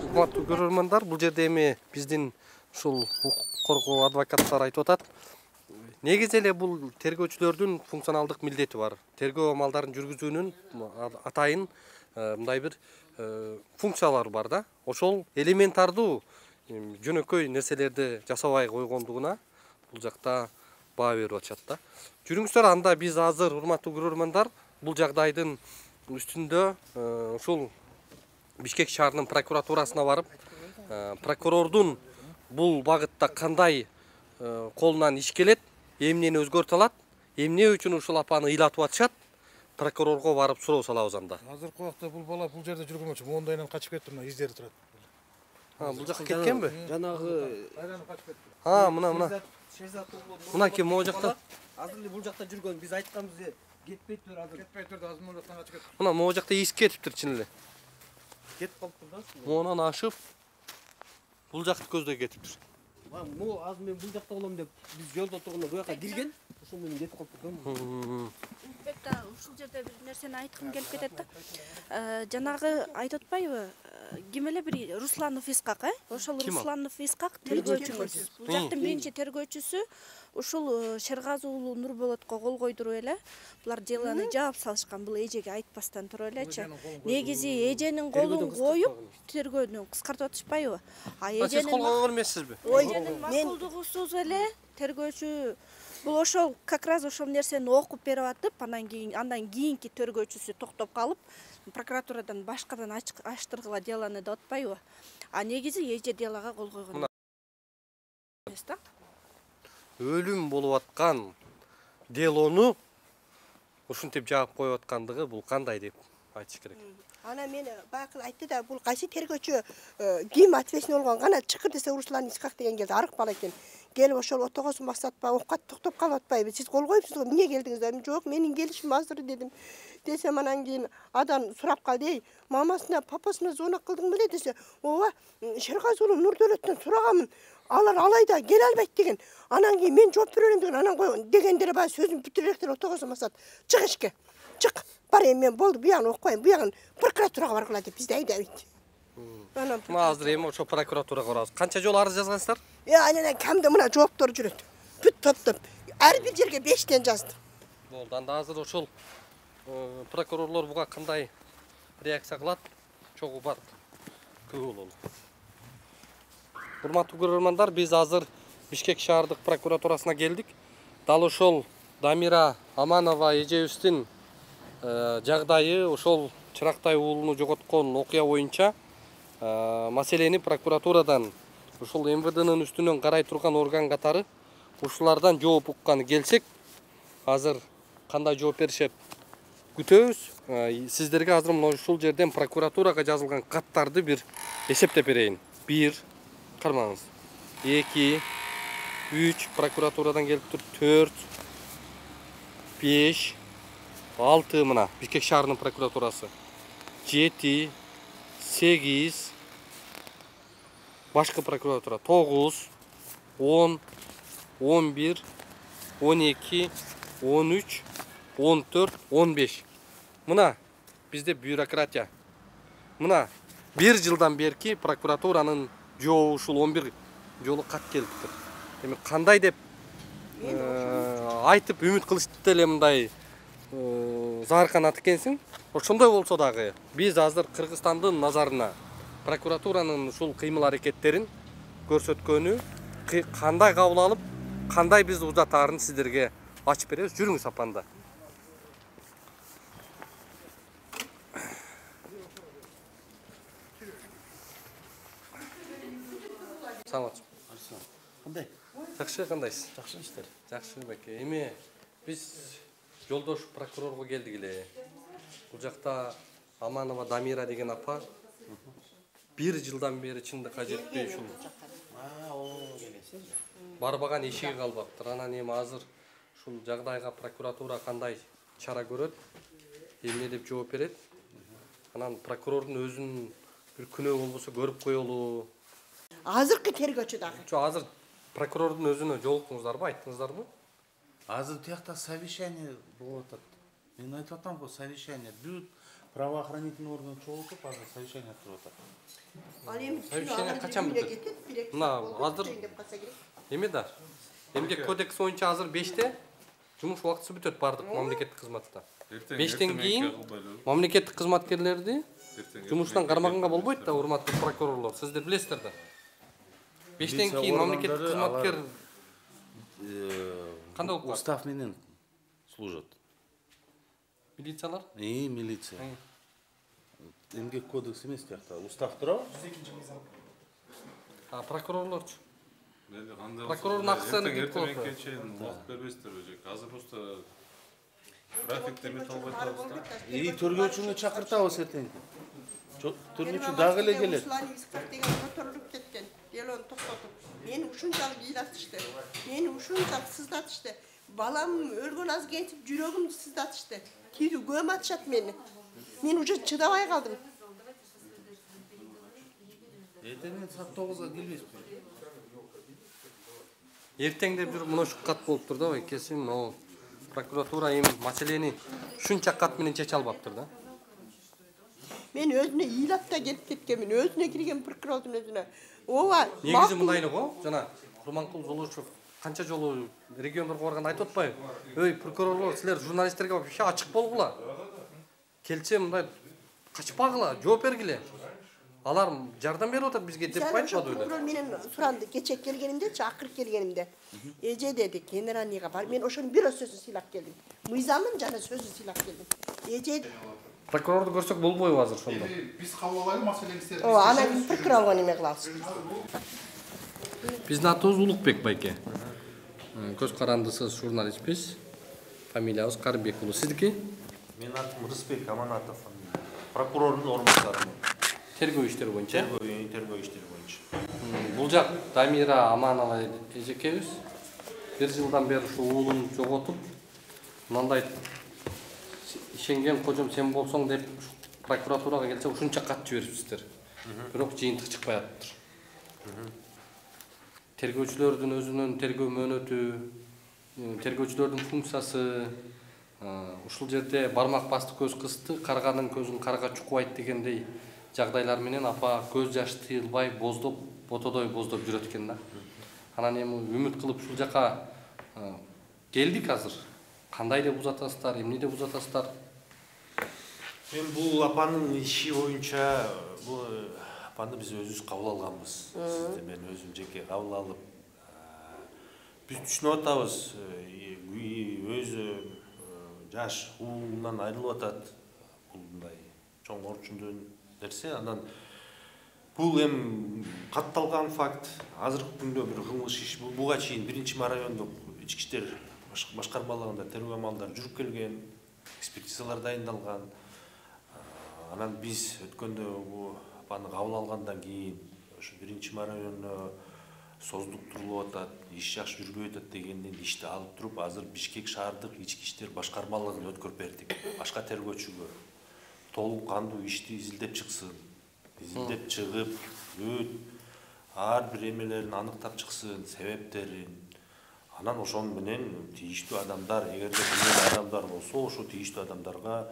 урматтуу көрөрмандар, бул жерде эми биздин ушул укук коргоо адвокаттар айтып атат. Негизи эле бул тергөөчүлөрдүн функционалдык милдети бар. Тергөө амалдарын жүргүзүүнүн атайын мындай бир функциялары бар да. Ошол элементардуу жөнөкөй нерселерди жасабай койгондугуна бул жакта баа берип атышат да. Жүрүңүздөр, анда биз азыр урматтуу көрөрмандар бул жагдайдын үстүндө ушул Бишкек шаарынын прокуратурасына барып, прокурордун бул багытта кандай колунан иш келет, эмнени өзгөртө алат, эмне үчүн ушул апаны ыйлатып атышат, прокурорго барып суроо салабыз анда. Азыркы убакта бул бала бул жерде жүргөнчү, мондайынан качып кетти, мына издери турат. Бул жака кеткенби? Жанагы Мына. Мына ким могу жакта? Азыр эле бул жакта жүргөн, биз айтканбыз кетпейт азыр. Кетпейт азыр могу жактан качып кетти. Мына могу жакта из кетиптир чын эле. Кетип калыптыр да. Монан ашып бул жакты көздөй кетиптир. Могу азыр мен бул жакта болом деп биз жолдо турганда бу жака кирген, ошол менен кетип калыптыр да. Ушул жерде бир нерсени айткым келип кетет да. Жанагы айтып атпайбы? Ким эле бир Русланов Исхак, Ошол Русланов Исхак тергөөчүбүз. Бул жактын биринчи тергөөчүсү ушул Шергазы уулу Нурболотко кол койдуруп эле булар делону жаап салышкан. Бул эжеге айтпастан туруп элечи. Негизи эженин колун коюп тергөөнү кыскартып атышпайбы? Сиз кол койгон эмессизби? Эженин макулдугусуз эле тергөөчү бул ошол как раз ошол нерсени окуп берип атып, андан кийинки тергөөчүсү токтоп калып, прокуратурадан башкадан ачтыргыла делону деп атпайбы? Негизи эже делого кол койгон эмес да. Өлүм болуп аткан делону ушинтип жаап коюп аткандыгы бул кандай деп айтыш керек. Ана мен байкыл айтты да, бул кайсы тергөөчү ким ответственный болгон гана чыкыр десе Руслан Искак деген келди, арык бала экен. Келип ошол отогосун максатпа, окат токтоп калып атпайбы. Сиз кол коюпсуз го, эмне келдиңиз? Мен жок, менин келишим азыр дедим. Десем анан кийин адан сурап калды, ey, мамасына, папасына звонок кылдың беле десе, ооба, Шергази уулу Нурдөлөттөн сураганмын. Алар алайда келе албайт деген. Анан кийин мен жооп берем деген, анан койгон дегендер баягы сөзүн бүтүрүп электер отогосун максат. Чык ишке. Чык. Бар эми мен болду, буягын окуйм, буягын прокуратурага баргыла деп бизди айдабайт. Анан азыр эми ошо прокуратурага барабыз. Канча жолу арыз жазгансыздар? Анан кемде мына жооптор жүрөт. Бүт топтоп. Ар бир жерге 5тен жаздым. Болду. Анда азыр ошол прокурорлор буга кандай реакция кылат? Чогуу бар. Күбө бололу. Урматтуу көрөрмандар, биз азыр Бишкек шаардык прокуратурасына келдик. Дал ошол Дамира Аманова эжебиздин жагдайы, ошол Чырактай уулуну жоготкон окуя боюнча маселени прокуратурадан ушул МВДнын үстүнөн карай турган орган катары ушулардан жооп укканы келсек, азыр кандай жооп беришет күтөбүз. Сиздерге азыр мына ушул жерден прокуратурага жазылган каттарды бир эсептеп берейин. 1 кармаңыз. 2 3 прокуратурадан келип тур, 4 5 6 мына Бишкек шаарынын прокуратурасы. 7 8 башкы прокуратура 9 10 11 12 13 14 15. Мына бизде бюрократия. Мына 1 жылдан берки прокуратуранын жообу ушул 11 жолу кат келиптир. Эми кандай деп айтып үмүт кылышты эле мындай заарканат экенсиң. Ошондой болсо дагы биз азыр Кыргызстандын назарына прокуратуранын ушул кыймыл аракеттерин көрсөткөнү кандай кабыл алып, кандай биз узатаарын сиздерге ачып беребиз. Жүрүңүз апанда. Саламатсызбы? Кандай? Жакшы, кандайсыз? Жакшы иштер. Жакшы беке. Эми биз жолдош прокурорго келдик эле. Бул жакта Аманова Дамира деген апа 1 жылдан бери чындыкка жетпей ушул барбаган эшиги калбаптыр. Анан эми азыр ушул жагдайга прокуратура кандай чара көрөт, эмне деп жооп берет? Анан прокурордун өзүнүн бир күнөө болбосо көрүп коелу. Азыркы тергөөчү дагы. Азыр прокурордун өзүнө жолуктуңуздарбы, айттыңыздарбы? Азыр тиякта совещание болуп атат. Мен айтып атам го, совещание бүт правоохранительный орган чогултуп азыр совещание туруп атат. Ал эми совещание качан бүтөт? Мына азыр эме да. Эмгек кодекс боюнча азыр 5те жумуш убактысы бүтөт бардык мамлекеттик кызматта. 5тен кийин мамлекеттик кызматкерлерди жумуштан кармаганга болбойт да, урматтуу прокурорлор. Сиздер билесиздер да. 5тен кийин мамлекеттик кызматкер кандай болуп калат? Устав менен служат. Милициялар? Милиция. Эмгек кодекс эмес тиякта. Устав турабы? А прокурорлорчу? Прокурордун акысы кетип калат. Убакыт бербейсиздер бежек. Азыр просто график демет албай атабыз да. Төргөөчүнү чакыртабыз эртең. Төргөөчү дагы эле келет. Руслан Искак деген которулуп кеткен. Делону токтотуп. Мени ушунчалык ыйлатышты. Мени ушунчалык сыздатышты. Балам өлгөн аз кетип жүрөгүмдү сыздатышты. Кири көм атышат мени. Мен уже чыдабай калдым. Эртең саат 9-га келбейсизби? Эртең деп жүрүп мына ушул кат болуптур да, байкесин. Могу прокуратура эми маселени ушунча кат менен чече албаптыр да. Мен өзүнө ыйлап да келип кеткенмин, өзүнө кирген прокурордун өзүнө. Ооба. Негизи мындай эле го, жана Курманкул Золушев канча жолу региондорго барганда айтып атпайбы? Ой, прокурорлор, силер журналисттерге вообще ачык болгула. Келсе мындай качпагыла, жооп бергиле. Алар жардам берип атат бизге деп айтпады эле. Прокурор менен суранды, кечек келгенимде, акыркы келгенимде. Эже деди, генеральныйга бар. Мен ошонун бир сөзүн сыйлап келдим. Мыйзамын жана сөзүн сыйлап келдим. Эже прокурорду көрсөк болбойбу азыр ошондо? Биз кабыл алайлы маселеңизди. Ооба, анан прокурорго неме кылабыз. Биздин атыбыз Улукбек байке. Көз карандысыз журналистпиз. Фамилиябыз Карыбек уулу. Сиздики? Менин атым Рысбек Аманатов. прокурордун орунбасарымын. Тергөө иштери боюнча. Тергөө иштери боюнча. Бул жак Дамира Аманова эжекебиз 1 жылдан бери ушу уулун жоготуп, мындай ишенген кожом сен болсоң деп прокуратурага келсе ушунча кат жиберипсиздер. Бирок жыйынтык чыкпай атыптыр. Тергөөчүлөрдүн өзүнүн тергөө мөөнөтү, тергөөчүлөрдүн функциясы ушул жерде бармак басты көз кысты, карганын көзүн карга чукпайт дегендей жагдайлар менен апа көз жаш тыйылбай боздоп, ботодой боздоп жүрөт экен да. Анан эми үмүт кылып ушул жака келдик азыр. Кандай деп узатасыздар, эмне деп узатасыздар? Мен бул апанын иши боюнча бул апаны биз өзүбүз кабыл алганбыз. Сизди мен өзүм жеке кабыл алып, биз түшүнүп атабыз, өзү жаш уулунан айрылып атат. Бул мындай чоң орчундун нерсе. Анан бул эми катталган факт. Азыркы күндө бир кылмыш иш буга чейин 1 райондук ички иштер башкармалыгында тергөө амалдары жүрүп келген, экспертизалар дайындалган. Анан биз өткөндө бул апаны кабыл алгандан кийин ошо 1 райондо создуктурулуп атат, иш жакшы жүрбөй атат дегенден ишти алып туруп, азыр Бишкек шаардык ички иштер башкармалыгына өткөрүп бердик. Башка тергөөчүгө толук кандуу ишти изилдеп чыксын. Изилдеп чыгып, ар бир эмелерин аныктап чыксын, себептерин. Анан ошон менен тийиштүү адамдар, эгерде күнөө адамдар болсо, ошо тийиштүү адамдарга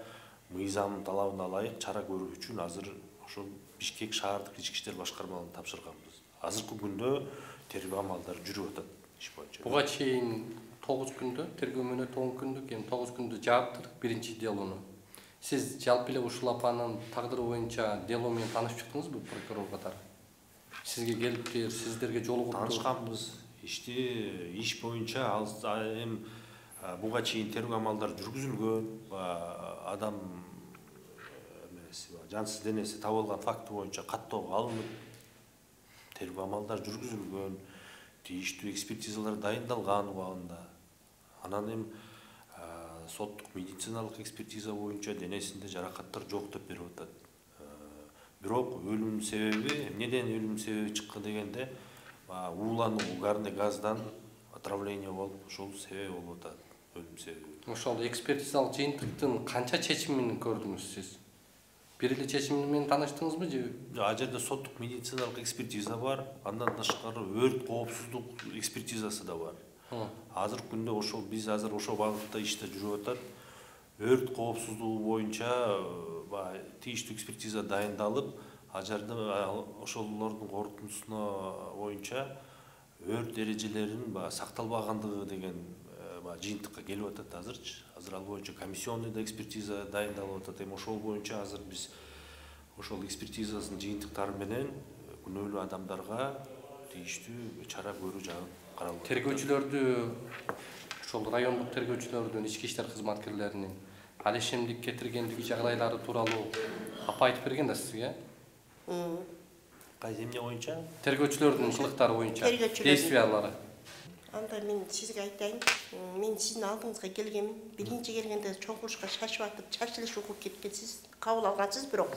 мыйзам талабына ылайык чара көрүү үчүн азыр ошо Бишкек шаардык ички иштер башкармалыгына тапшырганбыз. Азыркы күндө тергөө амалдары жүрүп атат иш боюнча. Буга чейин 9 күндө, тергөө мөөнөтү 10 күндүк, эми 9 күндө жааптыр биринчи делону. Сиз жалпы эле ушул апанын тагдыры боюнча дело менен таанышып чыктыңызбы прокурор катары? Сизге келиптир, сиздерге жолугуптур? Таанышканбыз. Иш боюнча эми буга чейин тергөө амалдары жүргүзүлгөн, адам жансыз денеси табылган факты боюнча каттоого алынып, тергөө амалдары жүргүзүлгөн, тийиштүү экспертизалар дайындалган убагында. Анан эми соттук медициналык экспертиза боюнча денесинде жаракаттар жок деп берип атат. Бирок өлүм себеби, эмнеден өлүм себеби чыккан дегенде, уулануу угарный газдан отравление болуп, ошол себеби болуп атат, өлүм себеби. Ошол экспертизалык жыйынтыктын канча чечимин көрдүңүз сиз? Бир эле чечим менен тааныштыңызбы же? Ал жерде соттук медициналык экспертиза бар, андан тышкары өрт коопсуздук экспертизасы да бар. Азыркы күндө ошол биз азыр ошол багытта иште жүрүп атат. Өрт коопсуздугу боюнча тийиштүү экспертиза дайындалып, ал жерде ошолордун корутундусуна боюнча өрт эрежелерин сакталбагандыгы деген жыйынтыкка келип атат азырчы. Азыр ал боюнча комиссионный да экспертиза дайындалып атат. Эми ошол боюнча азыр биз ошол экспертизасын жыйынтыктары менен күнөөлүү адамдарга тийиштүү чара көрүү жагын каралып атат. Тергөөчүлөрдү, ошол райондук тергөөчүлөрдүн ички иштер кызматкерлеринин ал ишемдик кетиргендиги жагдайлары тууралуу апа айтып берген да сизге? Кайсы эмне боюнча? Тергөөчүлөрдүн кылыктары боюнча, действиялары. Анда мен сизге айтайын, мен сиздин алдыңызга келгенмин. Биринчи келгенде чоңкурушка шашып атып, чачылыш угуп кеткенсиз, кабыл алгансыз, бирок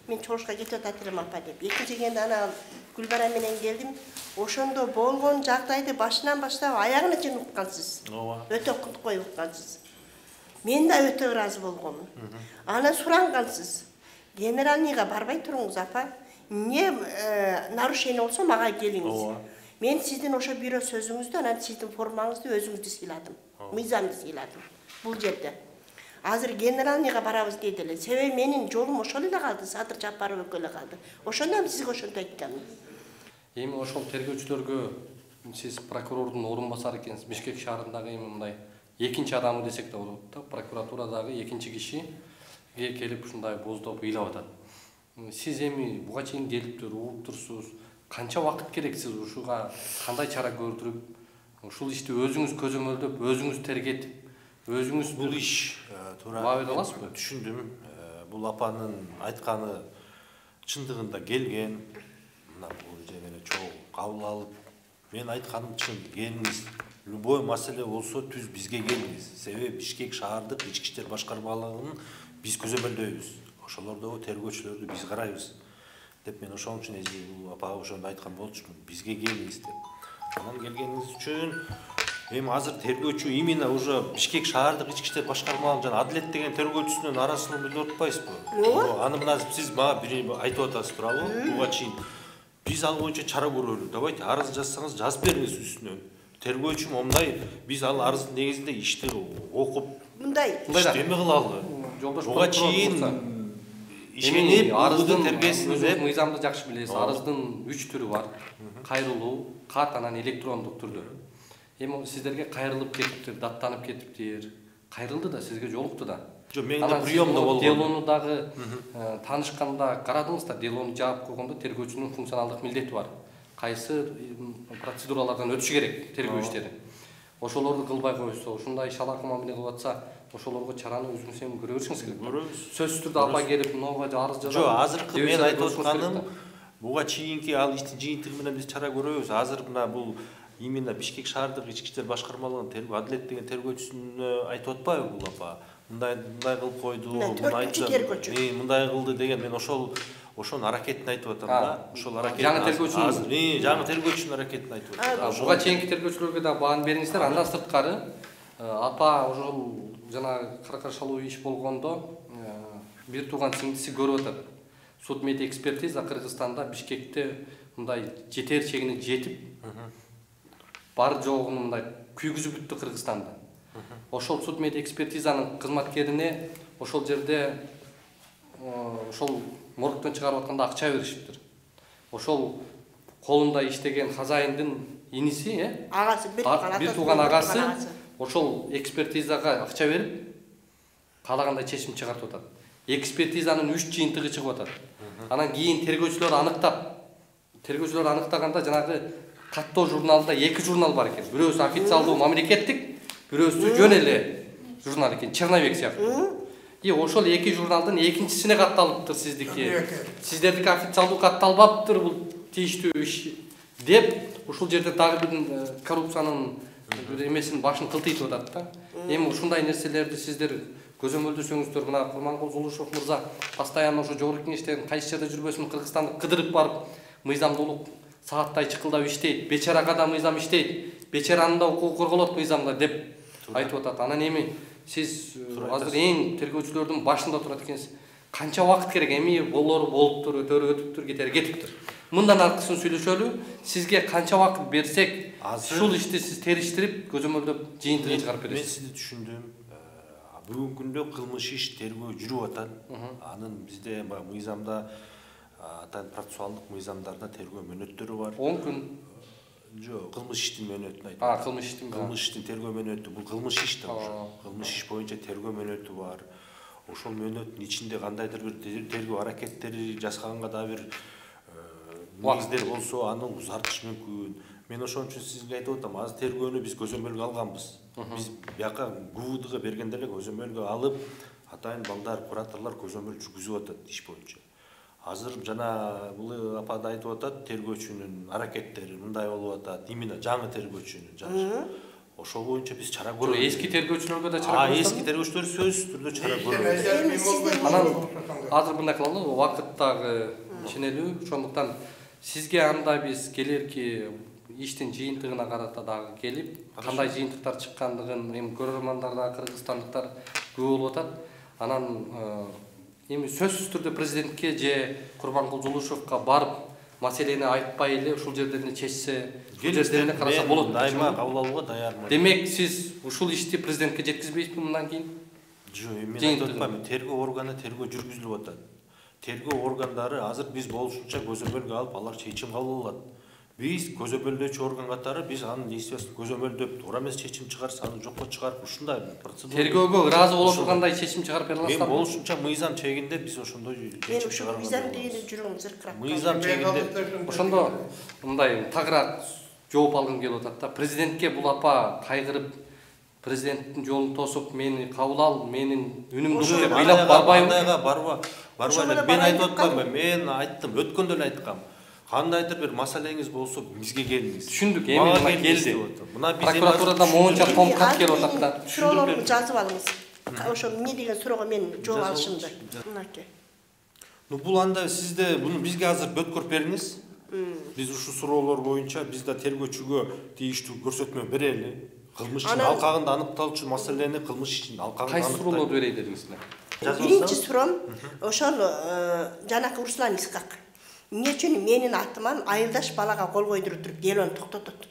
мен чоңкурушка кетип атат элем апа деп. Экинчи келгенде ана Гүлбара менен келдим. Ошондо болгон жагдайды башынан баштап аягына чейин уккансыз. Өтө кылып коюп уккансыз. Мен да өтө ыраазы болгонмун. Анан сурангансыз. Генеральныйга барбай туруңуз апа. Не нарушение болсо мага келиңиз. Мен сиздин ошо бирөө сөзүңүздү, анан сиздин формаңызды өзүңүздү сыйладым. Мыйзамды сыйладым. Бул жерде. Азыр генеральныйга барабыз деди эле. Себеби менин жолум ошол эле калды, Садыр Жапаров экөө эле калды. Ошондон сизге ошентип айтканмын. Эми ошол тергөөчүлөргө сиз прокурордун орун басары экенсиз. Бишкек шаарындагы эми мындай экинчи адамы десек да болот да. Прокуратурадагы экинчи кишиге келип ушундай боздоп ыйлап атат. Сиз эми буга чейин келиптир, угуптурсуз. Канча убакыт керек сиз ушуга кандай чара көрдүрүп, ушул ишти өзүңүз көзөмөлдөп, өзүңүз тергетип, өзүңүз бул иш туура аласызбы? Түшүндүм. Бул апанын айтканы чындыгында келген. Мына бул жерге чоң кабыл алып, мен айтканым чын, келиңиз. Любой маселе болсо түз бизге келиңиз. Себеби Бишкек шаардык ички иштер башкармалыгын биз көзөмөлдөйбүз. ошолордогу тергөөчүлөрдү биз карайбыз деп мен ошон үчүн бул апага ошондо айткан болчумун, бизге келиңиз деп. Анан келгениңиз үчүн эми азыр тергөөчү именно уже Бишкек шаардык ички иштер башкармалыгынын жана Адилет деген тергөөчүсүнүн арасын билип атпайсызбы? Аны мына сиз мага бир айтып атасыз туурабы? Буга чейин биз ал боюнча чара көрөлү. Давайте арыз жазсаңыз жазып бериңиз үстүнөн. Тергөөчү момундай биз ал арыздын негизинде ишти окуп мындай иштеме кылалы. Буга чейин ишенип арыздын тергесин деп мыйзамды жакшы билесиз. Арыздын 3 түрү бар. Кайрылуу, кат, анан электрондук түрдө. Эми сиздерге кайрылып кетиптир, даттанып кетиптир. Кайрылды да, сизге жолукту да. Жок, менде приемда болгон. Делону дагы таанышканда карадыңыз да, делону жаап койгондо тергөөчүнүн функционалдык милдети бар. Кайсы процедуралардан өтүшү керек тергөө иштери. Ошолорду кылбай койсо, ушундай шалаак мамиле кылып атса, ошолорго чараны өзүңүз эми көрө беришиңиз керек. Көрөбүз. Сөзсүз түрдө апа келип, мынага арыз жазам. Жок, азыркы мен айтып атканым, буга чейинки ал иштин жыйынтыгы менен биз чара көрөбүз. Азыр мына бул именно Бишкек шаардык ички иштер башкармалыгынын тергөө Адилет деген тергөөчүсүн айтып атпайбы бул апа? Мындай кылып койду, мындай кылды деген мен ошонун аракетин айтып атам да. Ошол аракет. Жаңы тергөөчүнүн. Жаңы тергөөчүнүн аракетин айтып атам. Буга чейинки тергөөчүлөргө да баан бериңиздер. Андан сырткары апа ошол жана каракаршалуу иш болгондо бир тууган сиңдиси көрүп атат. Суд мед экспертиза Кыргызстанда Бишкекте мындай жетер чегине жетип бар жоогун мындай күйгүзүп бүттү Кыргызстанда. Ошол суд мед экспертизанын кызматкерине ошол жерде ошол моргтон чыгарып атканда акча беришиптир. Ошол колунда иштеген хазайындын иниси, агасы, бир тууган агасы ошол экспертизага акча берип каалагандай чечим чыгартып атат. Экспертизанын 3 жыйынтыгы чыгып атат. Анан кийин тергөөчүлөр аныктаганда жанагы каттоо журналында 2 журнал бар экен. Бирөөсү официалдуу мамлекеттик, бирөөсү жөн эле журнал экен, Черновек сыяктуу. Ошол 2 журналдын экинчисине катталыптыр сиздики. Сиздердики официалдуу катталбаптыр бул тийиштүү иш деп ушул жерде дагы бир коррупциянын эмесин башын кылтыйтып атат да. Эми ушундай нерселерди сиздер көзөмөлдөсөңүздөр, мына Курманкул Зулушев мырза постоянно ушу жогорку кеңештен кайсы жерде жүрбөсүн Кыргызстанды кыдырып барып мыйзамдуулук сааттай чыкылдап иштейт, бечарага да мыйзам иштейт, бечаранын да укугу корголот мыйзамда деп айтып атат. Анан эми сиз азыр эң тергөөчүлөрдүн башында турат экенсиз. Канча убакыт керек? Эми болору болуптур, өтөрү өтүптүр, кетери кетиптир. Мындан аркысын сүйлөшөлү. Сизге канча убакыт берсек, ушул ишти сиз териштирип, көзөмөлдөп, жыйынтыгын чыгарып бересиз. Мен сизди түшүндүм. Бүгүнкү күндө кылмыш иш тергөө жүрүп атат. Анын бизде мыйзамда процессуалдык мыйзамдарда тергөө мөөнөттөрү бар. 10 күн. Жок, кылмыш иштин мөөнөтүн айтам. Кылмыш иштин тергөө мөөнөтү, бул кылмыш иш да. Кылмыш иш боюнча тергөө мөөнөтү бар. Ошол мөөнөттүн ичинде кандайдыр бир тергөө аракеттери жасаганга да бир негиздер болсо, аны узартыш мүмкүн. Мен ошон үчүн сизге айтып атам, азыр тергөөнү биз көзөмөлгө алганбыз. Биз бияка ГУВДга бергенде эле көзөмөлгө алып, атайын балдар, кураторлор көзөмөл жүргүзүп атат иш боюнча. Азыр жана бул апа да айтып атат, тергөөчүнүн аракеттери мындай болуп атат, именно жаңы тергөөчүнүн жашы. Ошол боюнча биз чара көрөбүз. Эски тергөөчүлөргө да чара көрөбүз. Эски тергөөчүлөр сөзсүз түрдө чара көрөбүз. Анан азыр мындай кылалы, убакыт дагы ченелүү, ошондуктан сизге анда биз келерки иштин жыйынтыгына карата дагы келип, кандай жыйынтыктар чыккандыгын эми көрөрмандар да, кыргызстандыктар күбө болуп атат. Анан эми сөзсүз түрдө президентке же Курманкул Зулушевка барып, маселени айтпай эле ушул жерлерин чечсе, ушул жерлерине караса болот. Дайыма кабыл алууга даярмын. Демек, сиз ушул ишти президентке жеткизбейсизби мындан кийин? Жок, мен айтып атпаймынбы, тергөө органы тергөө жүргүзүлүп атат. Тергөө органдары азыр биз болушунча көзөмөлгө алып, алар чечим кабыл алат. Биз көзөмөлдөөчү орган катары биз анын действиясын көзөмөлдөп, туура эмес чечим чыгарса, аны жокко чыгарып, ушундай процедура. Тергөөгө ыраазы боло тургандай чечим чыгарып бере аласызбы? Мен болушунча мыйзам чегинде биз ошондой чечим чыгарабыз. Мыйзам дегенде жүрүң зыркырап. Мыйзам чегинде. Ошондо мындай тагыраак жооп алгым келип атат да. Президентке бул апа кайгырып, президенттин жолун тосуп, мени кабыл ал, менин үнүмдү деп ыйлап барбайбы? Барбайбы. Мен айтып атпаймынбы, мен айттым, өткөндө эле айткам. Кандайдыр бир маселеңиз болсо бизге келиңиз. Түшүндүк, эми мына келди. Прокуратурада моунча том кат келип атат да. Суроолорду жазып алыңыз. Ошо эмне деген суроого мен жооп алышымды. Мынакей. Бул анда сизде буну бизге азыр өткөрүп бериңиз. Биз ушу суроолор боюнча биз да тергөөчүгө тийиштүү көрсөтмө берели. Кылмыш ишин алкагында аныкталчу маселени кылмыш ишин алкагында Кайсы суроолорду берейин дедиңиздер? Биринчи суром ошол жанакы Руслан Искак. Эмне үчүн менин атыман айылдаш балага кол койдуруп туруп делону токтотот.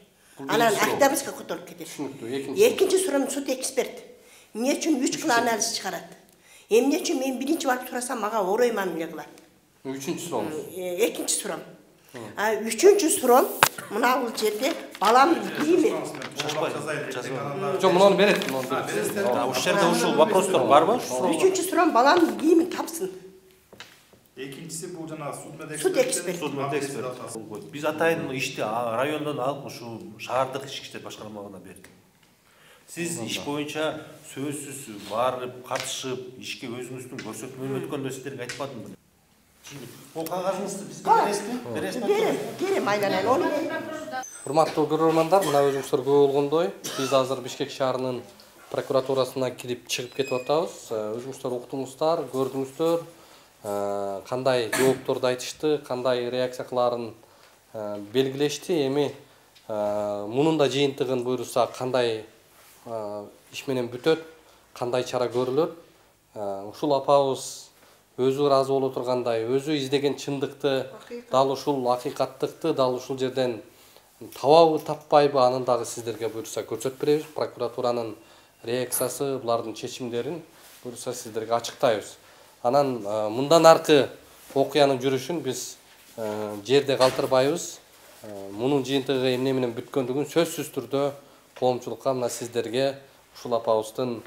Анан октябрьская которуп кетет. Экинчи суром суд эксперт. Эмне үчүн 3 кыл анализ чыгарат. Эмне үчүн мен биринчи барып турасам мага оройман эле кылат. Үчүнчү суром. Экинчи суром. Үчүнчү суром мына бул жерде балам кийими. Жок, муну берет. Ушул жерде ушул вопростор барбы? Үчүнчү суром балам кийимин тапсын. Экинчиси бул жана суд эксперт. Биз атайын ишти райондон алып ушу шаардык ички иштер башкармалыгына бердик. Сиз иш боюнча сөзсүз барып, катышып, ишке өзүңүздүн көрсөтмөнү өткөндө сиздерге айтпадымбы? Бул кагазыңызды бизге бересизби? Берем айланайын. Урматтуу көрөрмандар, мына өзүңүздөр көрүп болгондой, биз азыр Бишкек шаарынын прокуратурасына кирип чыгып кетип атабыз. Өзүңүздөр уктуңуздар, көрдүңүздөр, кандай жоопторду айтышты, кандай реакция кылаарын белгилешти. Эми мунун да жыйынтыгын буйруса кандай иш менен бүтөт, кандай чара көрүлөт. Ушул апабыз өзү ыраазы боло тургандай, өзү издеген чындыкты, дал ушул акыйкаттыкты дал ушул жерден табабы, таппайбы, анын дагы сиздерге буйруса көрсөтүп беребиз. Прокуратуранын реакциясы, булардын чечимдерин буйруса сиздерге ачыктайбыз. Анан мындан аркы окуянын жүрүшүн биз жерде калтырбайбыз. Мунун жыйынтыгы эмне менен бүткөндүгүн сөзсүз түрдө коомчулукка мына сиздерге ушул апабыздын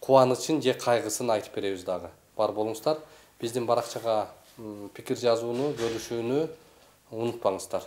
кубанычын же кайгысын айтып беребиз дагы. Бар болуңуздар. Биздин баракчага пикир жазууну, бөлүшүүнү унутпаңыздар.